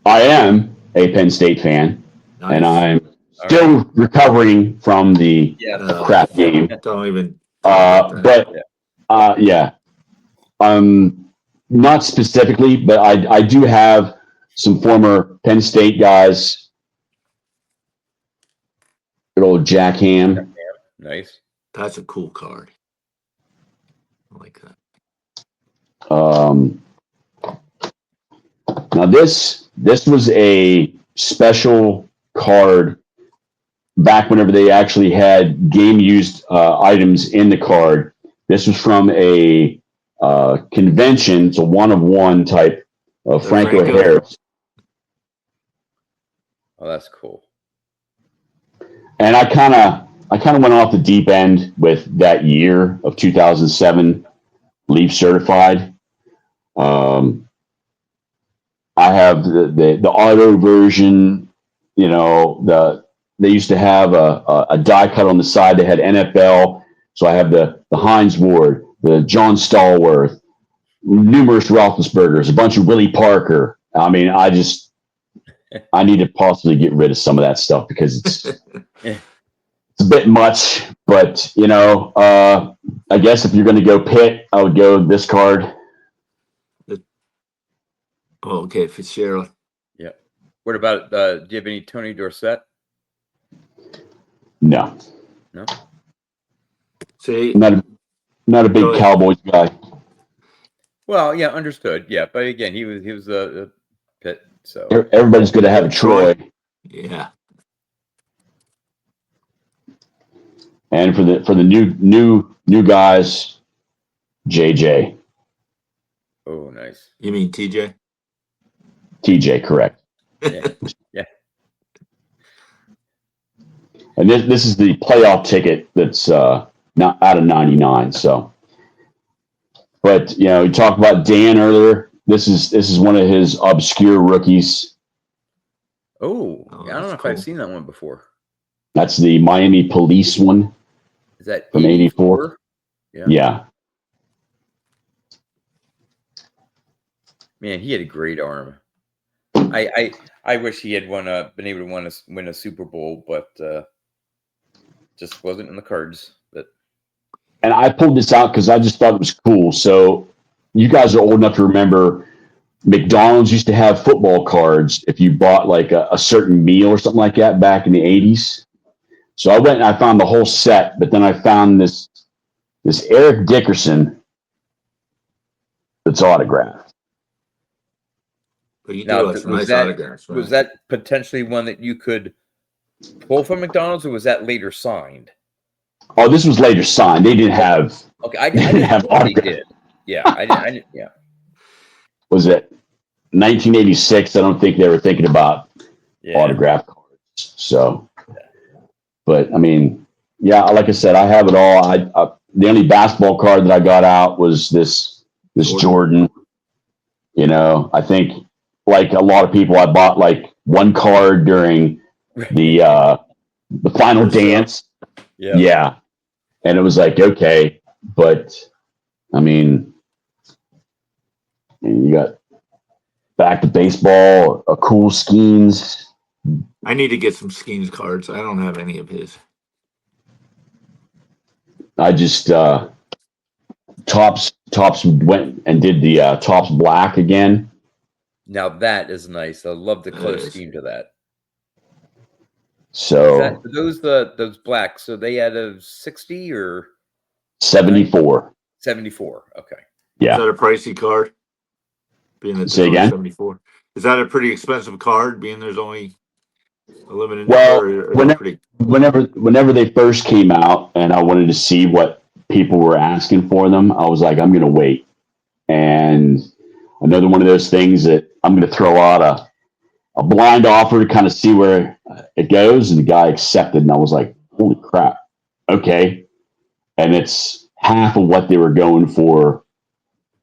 I am a Penn State fan, nice. and I'm still recovering from the crap game. Don't even. Yeah. Not specifically, but I do have some former Penn State guys. Good old Jack Ham. Nice. That's a cool card. I like that. Now this was a special card back whenever they actually had game used items in the card. This was from a convention. It's a 1-of-1 type of Franco Harris. Oh, that's cool. And I kind of went off the deep end with that year of 2007 Leaf certified. I have the auto version. They used to have a die cut on the side that had NFL. So I have the Heinz Ward, the John Stallworth, numerous Roethlisbergers, a bunch of Willie Parker. I mean, I need to possibly get rid of some of that stuff because it's a bit much. But I guess if you're going to go Pitt, I would go this card. Oh, okay, Fitzgerald. Yeah. What about? Do you have any Tony Dorsett? No. See, not a big Cowboys guy. Well, yeah, understood. Yeah, but again, he was a Pitt. So everybody's going to have a Troy. Yeah. And for the new guys, JJ. Oh, nice. You mean TJ? TJ, correct. Yeah. Yeah. And this is the playoff ticket that's not out of 99. So, but you talked about Dan earlier. This is one of his obscure rookies. Oh, Oh, I don't know that's if cool. I've seen that one before. That's the Miami Police one Is that from 84? Yeah. Yeah. Man, he had a great arm. I wish he had been able to win a Super Bowl, but just wasn't in the cards. But And I pulled this out because I just thought it was cool. So you guys are old enough to remember McDonald's used to have football cards if you bought like a certain meal or something like that back in the 80s. So I went and I found the whole set, but then I found this Eric Dickerson that's autographed. But you do now, have some nice autographs, man. was that potentially one that you could pull from McDonald's, or was that later signed? Oh, this was later signed. They didn't have. Okay, I didn't have think they autograph. did. Yeah, I didn't. Yeah. Was it 1986? I don't think they were thinking about autograph cards. So, but I mean, yeah, like I said, I have it all. I the only basketball card that I got out was this Jordan. I think like a lot of people, I bought like one card during the final dance. Yeah. And it was like, okay, but I mean, you got back to baseball, a cool Skeens. I need to get some Skeens cards. I don't have any of his. I just Tops went and did the Tops Black again. Now that is nice. I love the color scheme to that. So those black. So they had a 60 or 74. 74. Okay. Yeah. Is that a pricey card? Being that Say again? 74. Is that a pretty expensive card? Being there's only a limited well, number. Whenever they first came out, and I wanted to see what people were asking for them, I was like, I'm going to wait. And another one of those things that I'm going to throw out a blind offer to kind of see where it goes. And the guy accepted, and I was like, holy crap. Okay. And it's half of what they were going for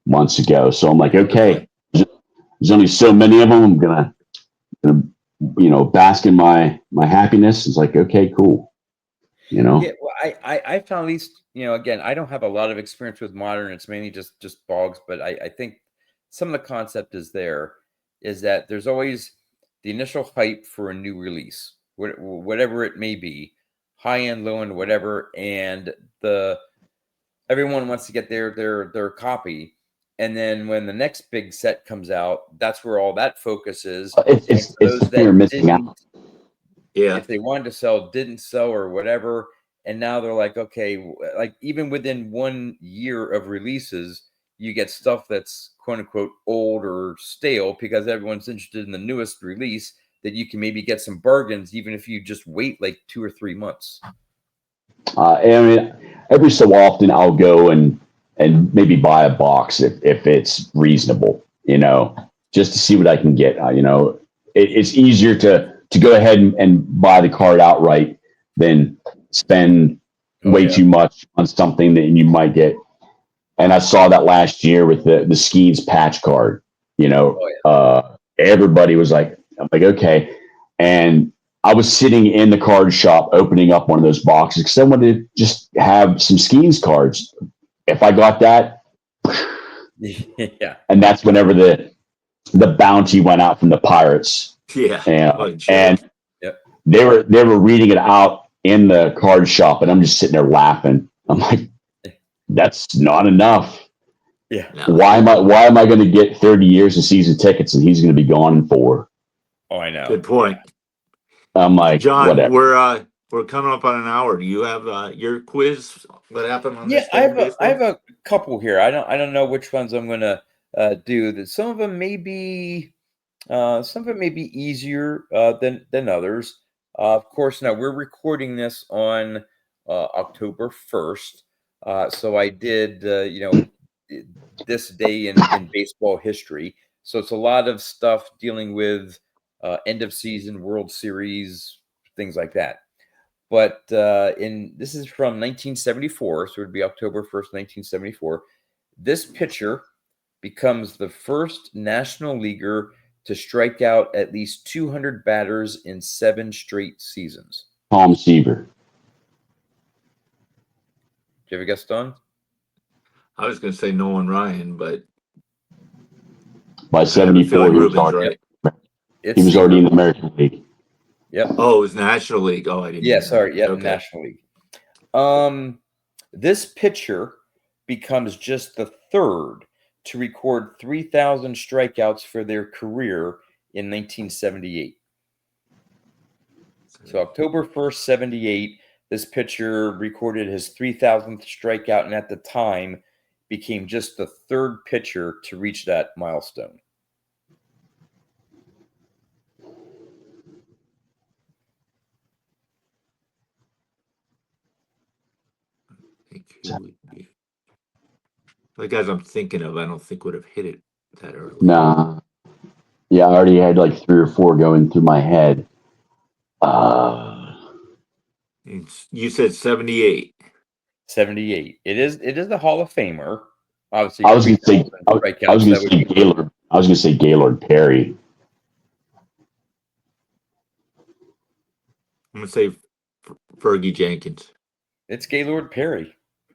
months ago. So I'm like, okay, there's only so many of them. I'm gonna bask in my happiness. It's like, okay, cool. Yeah, well, I found at least, again, I don't have a lot of experience with modern. It's mainly just Boggs, but I think some of the concept is that there's always the initial hype for a new release, whatever it may be, high end, low end, whatever, and everyone wants to get their copy. And then when the next big set comes out, that's where all that focus is. It's they're missing out. Yeah. If they wanted to sell, didn't sell, or whatever. And now they're like, okay, like even within 1 year of releases, you get stuff that's quote unquote old or stale because everyone's interested in the newest release that you can maybe get some bargains, even if you just wait like 2 or 3 months. I mean, every so often I'll go and maybe buy a box if it's reasonable, just to see what I can get. It's easier to go ahead and buy the card outright than spend way too much on something that you might get. And I saw that last year with the Skeens patch card. Everybody was like, I'm like, okay. And I was sitting in the card shop opening up one of those boxes because I wanted to just have some Skeens cards. If I got that, yeah. And that's whenever the bounty went out from the Pirates. Yeah. And they were reading it out in the card shop, and I'm just sitting there laughing. I'm like, that's not enough. Yeah. No. Why am I going to get 30 years of season tickets and he's going to be gone in 4? Oh, I know. Good point. I'm like, John, whatever. we're coming up on an hour. Do you have your quiz? What happened on this? I have a couple here. I don't know which ones I'm going to do. Some of them may be easier than others. Of course, now we're recording this on October 1st. So I did, this day in baseball history. So it's a lot of stuff dealing with end of season, World Series, things like that. But this is from 1974, so it would be October 1st, 1974. This pitcher becomes the first National Leaguer to strike out at least 200 batters in 7 straight seasons. Tom Seaver. Do you have a guess, Don? I was going to say Nolan Ryan, but By I have a 74, feeling he was Ruben's already, right. It's he was Seaver. already in the American League. Yep. Oh, it was National League. Oh, I didn't. Yeah, know sorry. that. Yeah, Okay. National League. This pitcher becomes just the third to record 3,000 strikeouts for their career in 1978. So October 1st, 78, this pitcher recorded his 3,000th strikeout, and at the time became just the third pitcher to reach that milestone. The guys I'm thinking of, I don't think would have hit it that early. Nah. Yeah, I already had like 3 or 4 going through my head. You said 78. 78. It is the Hall of Famer. Obviously, I was going to say, strikeouts, that would be Gaylord. I was going to say Gaylord Perry. I'm going to say Fergie Jenkins. It's Gaylord Perry.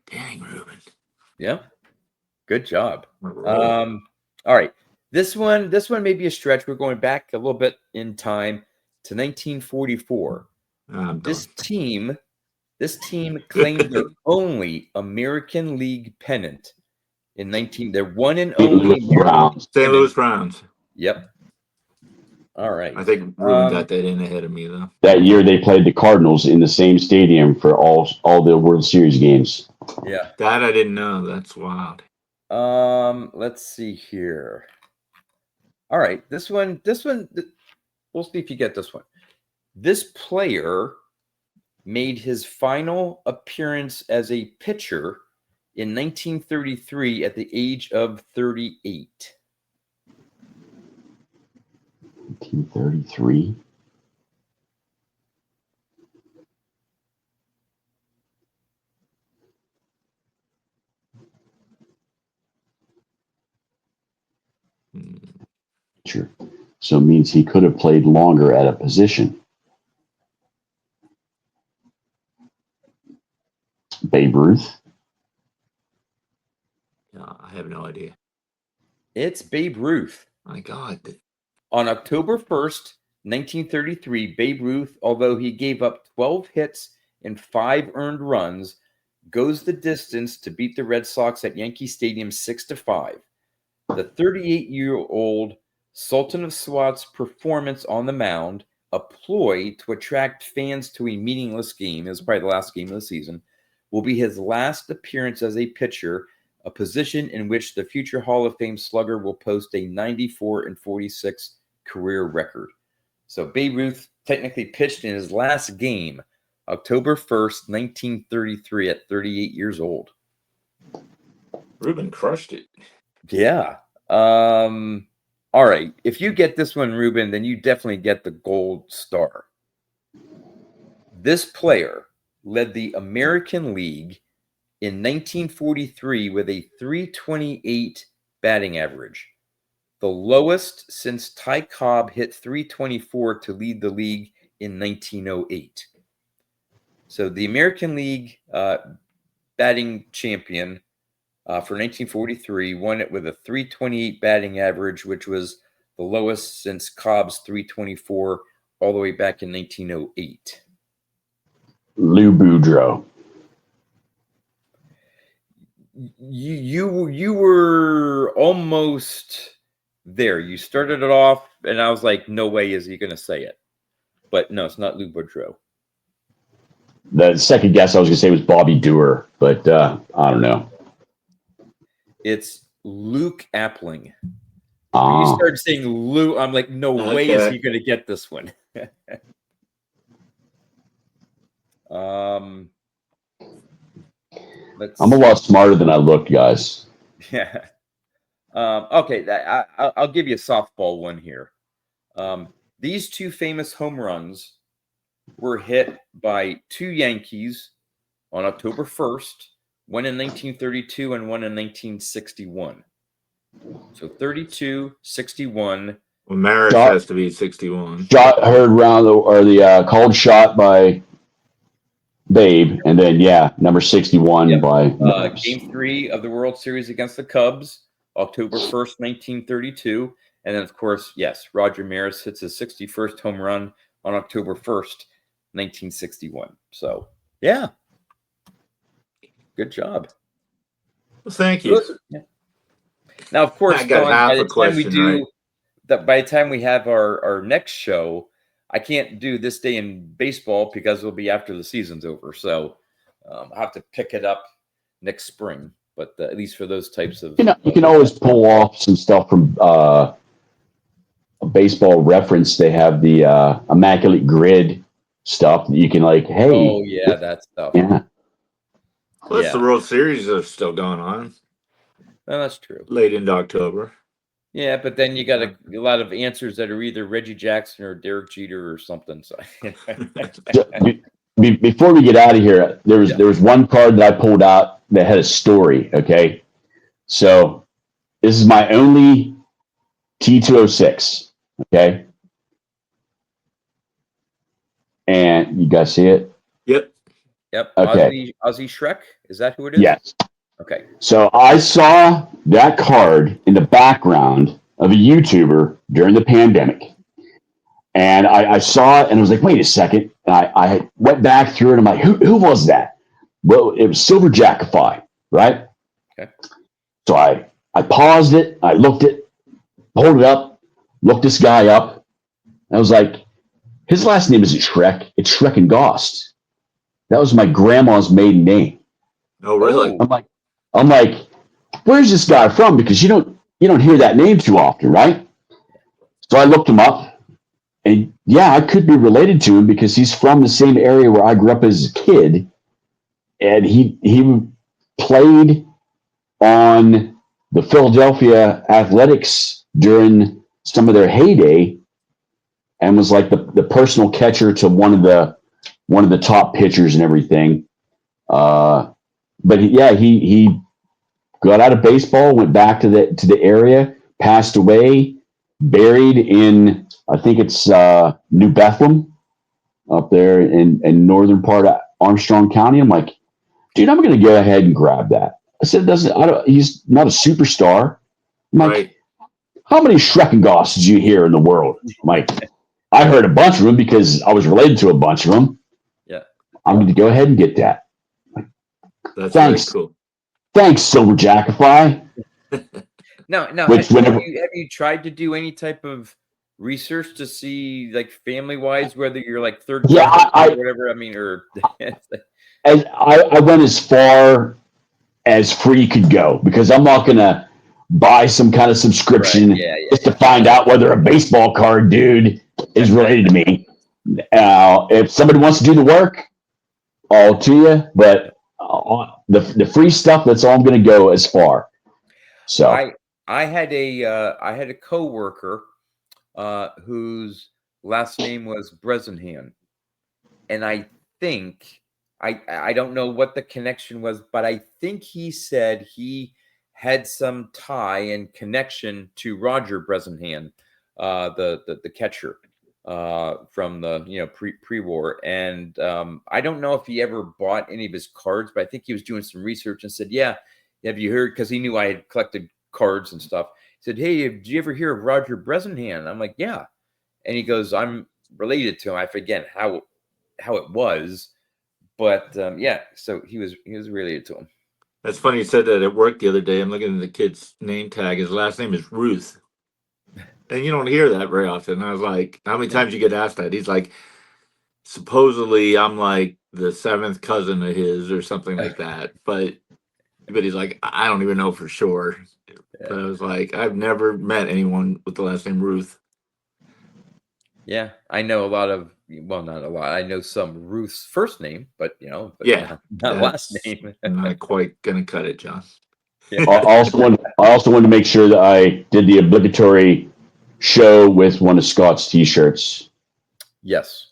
Dang, Reuben. Yeah. Good job. All right. This one may be a stretch. We're going back a little bit in time to 1944. This team claimed their only American League pennant in 19. Their one and only St. Louis Browns. Yep. All right. I think Reuben got that in ahead of me, though. That year they played the Cardinals in the same stadium for all the World Series games. Yeah. That I didn't know. That's wild. Let's see here. All right. This one, we'll see if you get this one. This player made his final appearance as a pitcher in 1933 at the age of 38. 1933. Sure. So it means he could have played longer at a position. Babe Ruth. No, I have no idea. It's Babe Ruth. My God. On October 1st, 1933, Babe Ruth, although he gave up 12 hits and 5 earned runs, goes the distance to beat the Red Sox at Yankee Stadium 6-5. The 38-year-old Sultan of Swat's performance on the mound, a ploy to attract fans to a meaningless game, it was probably the last game of the season, will be his last appearance as a pitcher, a position in which the future Hall of Fame slugger will post a 94-46 career record. So Babe Ruth technically pitched in his last game, October 1st, 1933, at 38 years old. Reuben crushed it. Yeah. All right. If you get this one, Reuben, then you definitely get the gold star. This player led the American League in 1943 with a 328 batting average, the lowest since Ty Cobb hit 324 to lead the league in 1908. So the American League batting champion for 1943 won it with a 328 batting average, which was the lowest since Cobb's 324 all the way back in 1908. Lou Boudreau. You were almost there. You started it off, and I was like, no way is he going to say it. But no, it's not Lou Boudreau. The second guess I was going to say was Bobby Dewar, but I don't know. It's Luke Appling. When you started saying Lou, I'm like, no way is he going to get this one. I'm a lot smarter than I look, guys. Yeah. Okay, I'll give you a softball one here. These two famous home runs were hit by two Yankees on October 1st, one in 1932 and one in 1961. So 32, 61. Well, Maris Shot, has to be 61. shot heard round the called shot by Babe, and then number 61 Yep. by Maris. Game 3 of the World Series against the Cubs, October 1st, 1932. And then, of course, yes, Roger Maris hits his 61st home run on October 1st, 1961. So, yeah. Good job. Well, thank you. Yeah. Now, of course, I got Don, half by a the time question, we do right? that, by the time we have our next show, I can't do this day in baseball because it'll be after the season's over. So I'll have to pick it up next spring. But at least for those types of, You can always pull off some stuff from Baseball Reference. They have the Immaculate Grid stuff that you can hey. Oh yeah, that stuff. Yeah. Plus, the World Series are still going on. Well, that's true. Late into October. Yeah, but then you got a lot of answers that are either Reggie Jackson or Derek Jeter or something. So Before we get out of here, there was one card that I pulled out that had a story. Okay, so this is my only T206. Okay, and you guys see it? Yep. Okay. Ozzy Shrek, is that who it is? Yes. Okay. So I saw that card in the background of a YouTuber during the pandemic. And I saw it and I was like, wait a second. And I went back through it. And I'm like, who was that? Well, it was Silver Jackify, right? Okay. So I paused it. I looked it, pulled it up, looked this guy up. I was like, his last name isn't Shrek. It's Shrek and Gost. That was my grandma's maiden name. Oh, really? I'm like, where's this guy from? Because you don't hear that name too often, right? So I looked him up, and I could be related to him because he's from the same area where I grew up as a kid, and he played on the Philadelphia Athletics during some of their heyday, and was like the personal catcher to one of the top pitchers and everything. But he got out of baseball, went back to the area, passed away, buried in, I think it's New Bethlehem up there in northern part of Armstrong County. I'm like, dude, I'm going to go ahead and grab that. I said, he's not a superstar. I'm like, right. How many Shrek and Goss did you hear in the world? I'm like, I heard a bunch of them because I was related to a bunch of them. Yeah. I'm going to go ahead and get that. That's Thanks. very cool. Thanks, Silver Jackify. Now, Which have you tried to do any type of research to see, like, family wise, whether you're like third cousin or whatever? I mean, or I went as far as free could go because I'm not going to buy some kind of subscription just to find out whether a baseball card dude is related to me. If somebody wants to do the work, all to you. But the free stuff, that's all I'm going to go as far. So I had a coworker whose last name was Bressenhan, and I think I don't know what the connection was, but I think he said he had some tie and connection to Roger Bressenhan, the catcher from the pre-war, and I don't know if he ever bought any of his cards, but I think he was doing some research and said, "Yeah, have you heard?" Because he knew I had collected cards and stuff. He said, "Hey, did you ever hear of Roger Bressenhan?" I'm like, "Yeah," and he goes, "I'm related to him." I forget how it was, but so he was related to him. That's funny you said that at work the other day. I'm looking at the kid's name tag. His last name is Ruth. And you don't hear that very often. I was like, how many times you get asked that? He's like, supposedly I'm like the seventh cousin of his or something like that. But he's like, I don't even know for sure. Yeah. But I was like, I've never met anyone with the last name Ruth. Yeah, I know a lot of, well, not a lot. I know some Ruth's first name, but not last name. I'm not quite gonna cut it, John. I also wanted to make sure that I did the obligatory show with one of Scott's T-shirts. Yes.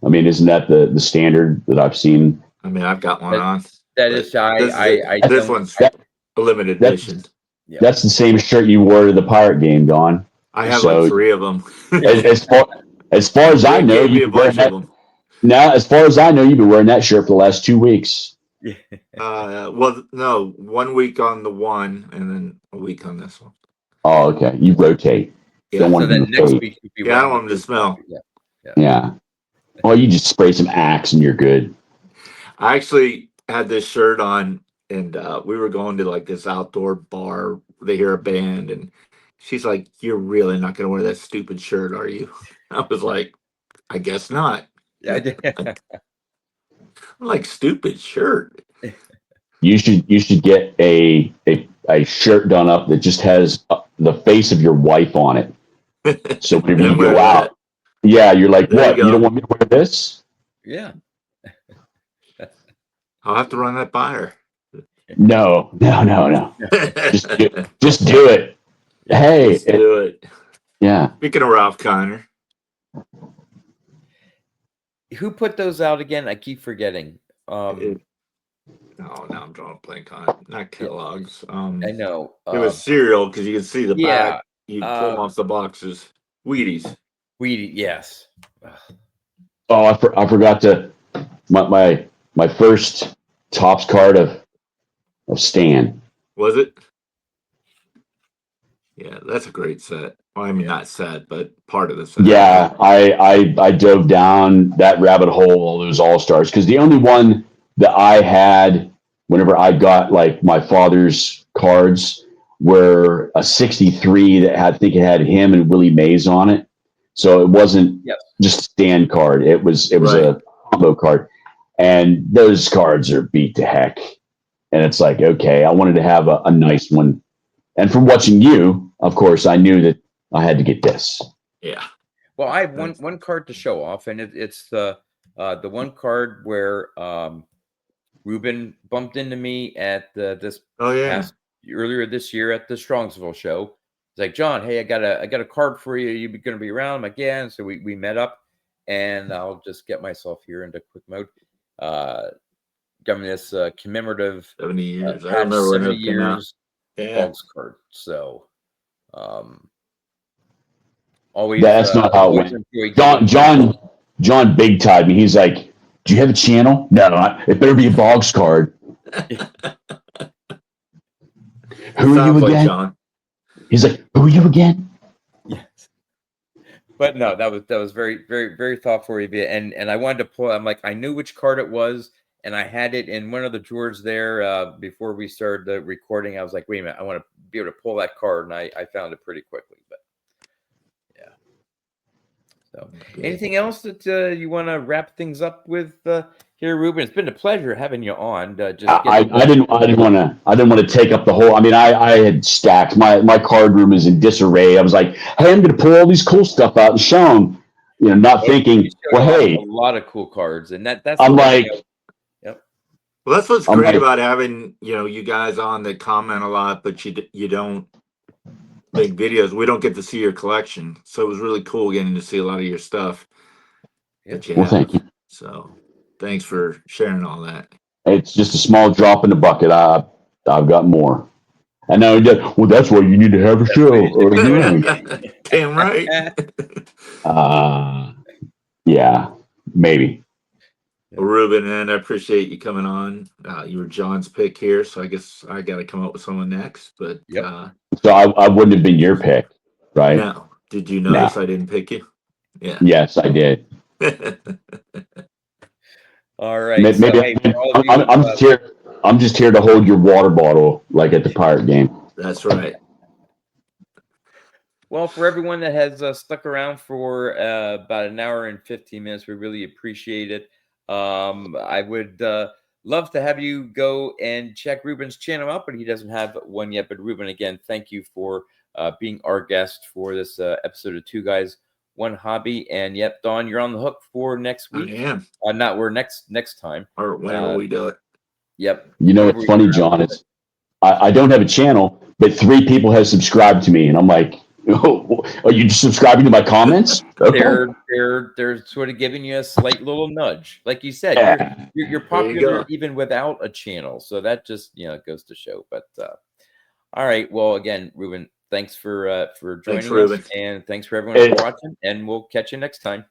I mean, isn't that the standard that I've seen? I mean, I've got one That, on. that but is, this one's That, a limited that's edition. yeah. that's the same shirt you wore to the Pirate game, Don. I have So like 3 of them. as far as I Rick know, gave me you've a been wearing bunch of that them. now. As far as I know, you've been wearing that shirt for the last 2 weeks. Well, no, 1 week on the one, and then a week on this one. Oh, okay. You rotate. Yeah. Don't want So to then be next fake. week you'll be Yeah, I don't wearing want them to smell. Yeah. Well, you just spray some Axe and you're good. I actually had this shirt on, and we were going to like this outdoor bar. They hear a band, and she's like, "You're really not going to wear that stupid shirt, are you?" I was like, "I guess not." Yeah, I did. I'm like, stupid shirt. You should get a shirt done up that just has the face of your wife on it. So whenever And you wear go that. out, yeah, you're like, There you what? You go. don't want me to wear this? Yeah. I'll have to run that by her. No. Just do it. Hey, Let's do it. yeah. Speaking of Ralph Connor, Who put those out again? I keep forgetting. no, I'm drawing a blank on it. Not Kellogg's. I know. It was cereal because you can see the Yeah. back. You pull them off the boxes. Wheaties. Yes. Oh, I forgot to my first Topps card of Stan. Was it? Yeah, that's a great set. Well, I mean, not set, but part of the set. Yeah, I dove down that rabbit hole, all those all stars, because the only one that I had whenever I got like my father's cards were a 63 that had, I think it had him and Willie Mays on it. So it wasn't just a stand card. It was Right. a combo card. And those cards are beat to heck. And it's like, okay, I wanted to have a nice one. And from watching you, of course, I knew that I had to get this. Yeah. Well, I have one card to show off, and it's the one card where Reuben bumped into me at this earlier this year at the Strongsville show. It's like, John, hey, I got a card for you. You going to be around? I'm like, yeah. And so we met up, and I'll just get myself here into quick mode. Got me this commemorative 70 years. I remember 70 when it came out. years Yeah. Boggs card. So always That's not how it went. John big tied me. He's like, do you have a channel? No, it better be a Boggs card. Who are you again? John. He's like, who are you again? Yes. But no, that was very, very, very thoughtful of you. And I wanted to pull, I'm like, I knew which card it was, and I had it in one of the drawers there before we started the recording. I was like, wait a minute, I want to be able to pull that card, and I found it pretty quickly. But yeah. So anything else that you want to wrap things up with here, Reuben? It's been a pleasure having you on. I didn't want to take up the whole. I mean, I had stacked my card room is in disarray. I was like, hey, I'm going to pull all these cool stuff out and show them. You know, not thinking, well, hey, a lot of cool cards, and that's. I'm like, yep. Well, that's what's great about having you guys on that comment a lot, but you don't make videos. We don't get to see your collection, so it was really cool getting to see a lot of your stuff that you have. Thank you. So, thanks for sharing all that. It's just a small drop in the bucket. I've got more. And now, well, that's why you need to have a show. Damn right. Yeah, maybe. Well, Reuben, and I appreciate you coming on. You were John's pick here, so I guess I got to come up with someone next. But so I wouldn't have been your pick, right? No. Did you notice I didn't pick you? Yeah. Yes, I did. All right. Maybe I'm just here to hold your water bottle like at the Pirate game. That's right. Well, for everyone that has stuck around for about an hour and 15 minutes, we really appreciate it. I would love to have you go and check Reuben's channel out, but he doesn't have one yet. But Reuben, again, thank you for being our guest for this episode of Two Guys, One Hobby. And yep, Dawn, you're on the hook for next week. I am. We're next time. Or whenever we do it. Yep. You know, it's funny, John. I don't have a channel, but 3 people have subscribed to me, and I'm like, oh, are you just subscribing to my comments? Okay. They're sort of giving you a slight little nudge. Like you said, Yeah. you're There you popular go. even without a channel. So that just, goes to show. But all right. Well, again, Reuben, thanks for Thanks, joining us, Reuben. and thanks for everyone Hey, for watching, and we'll catch you next time.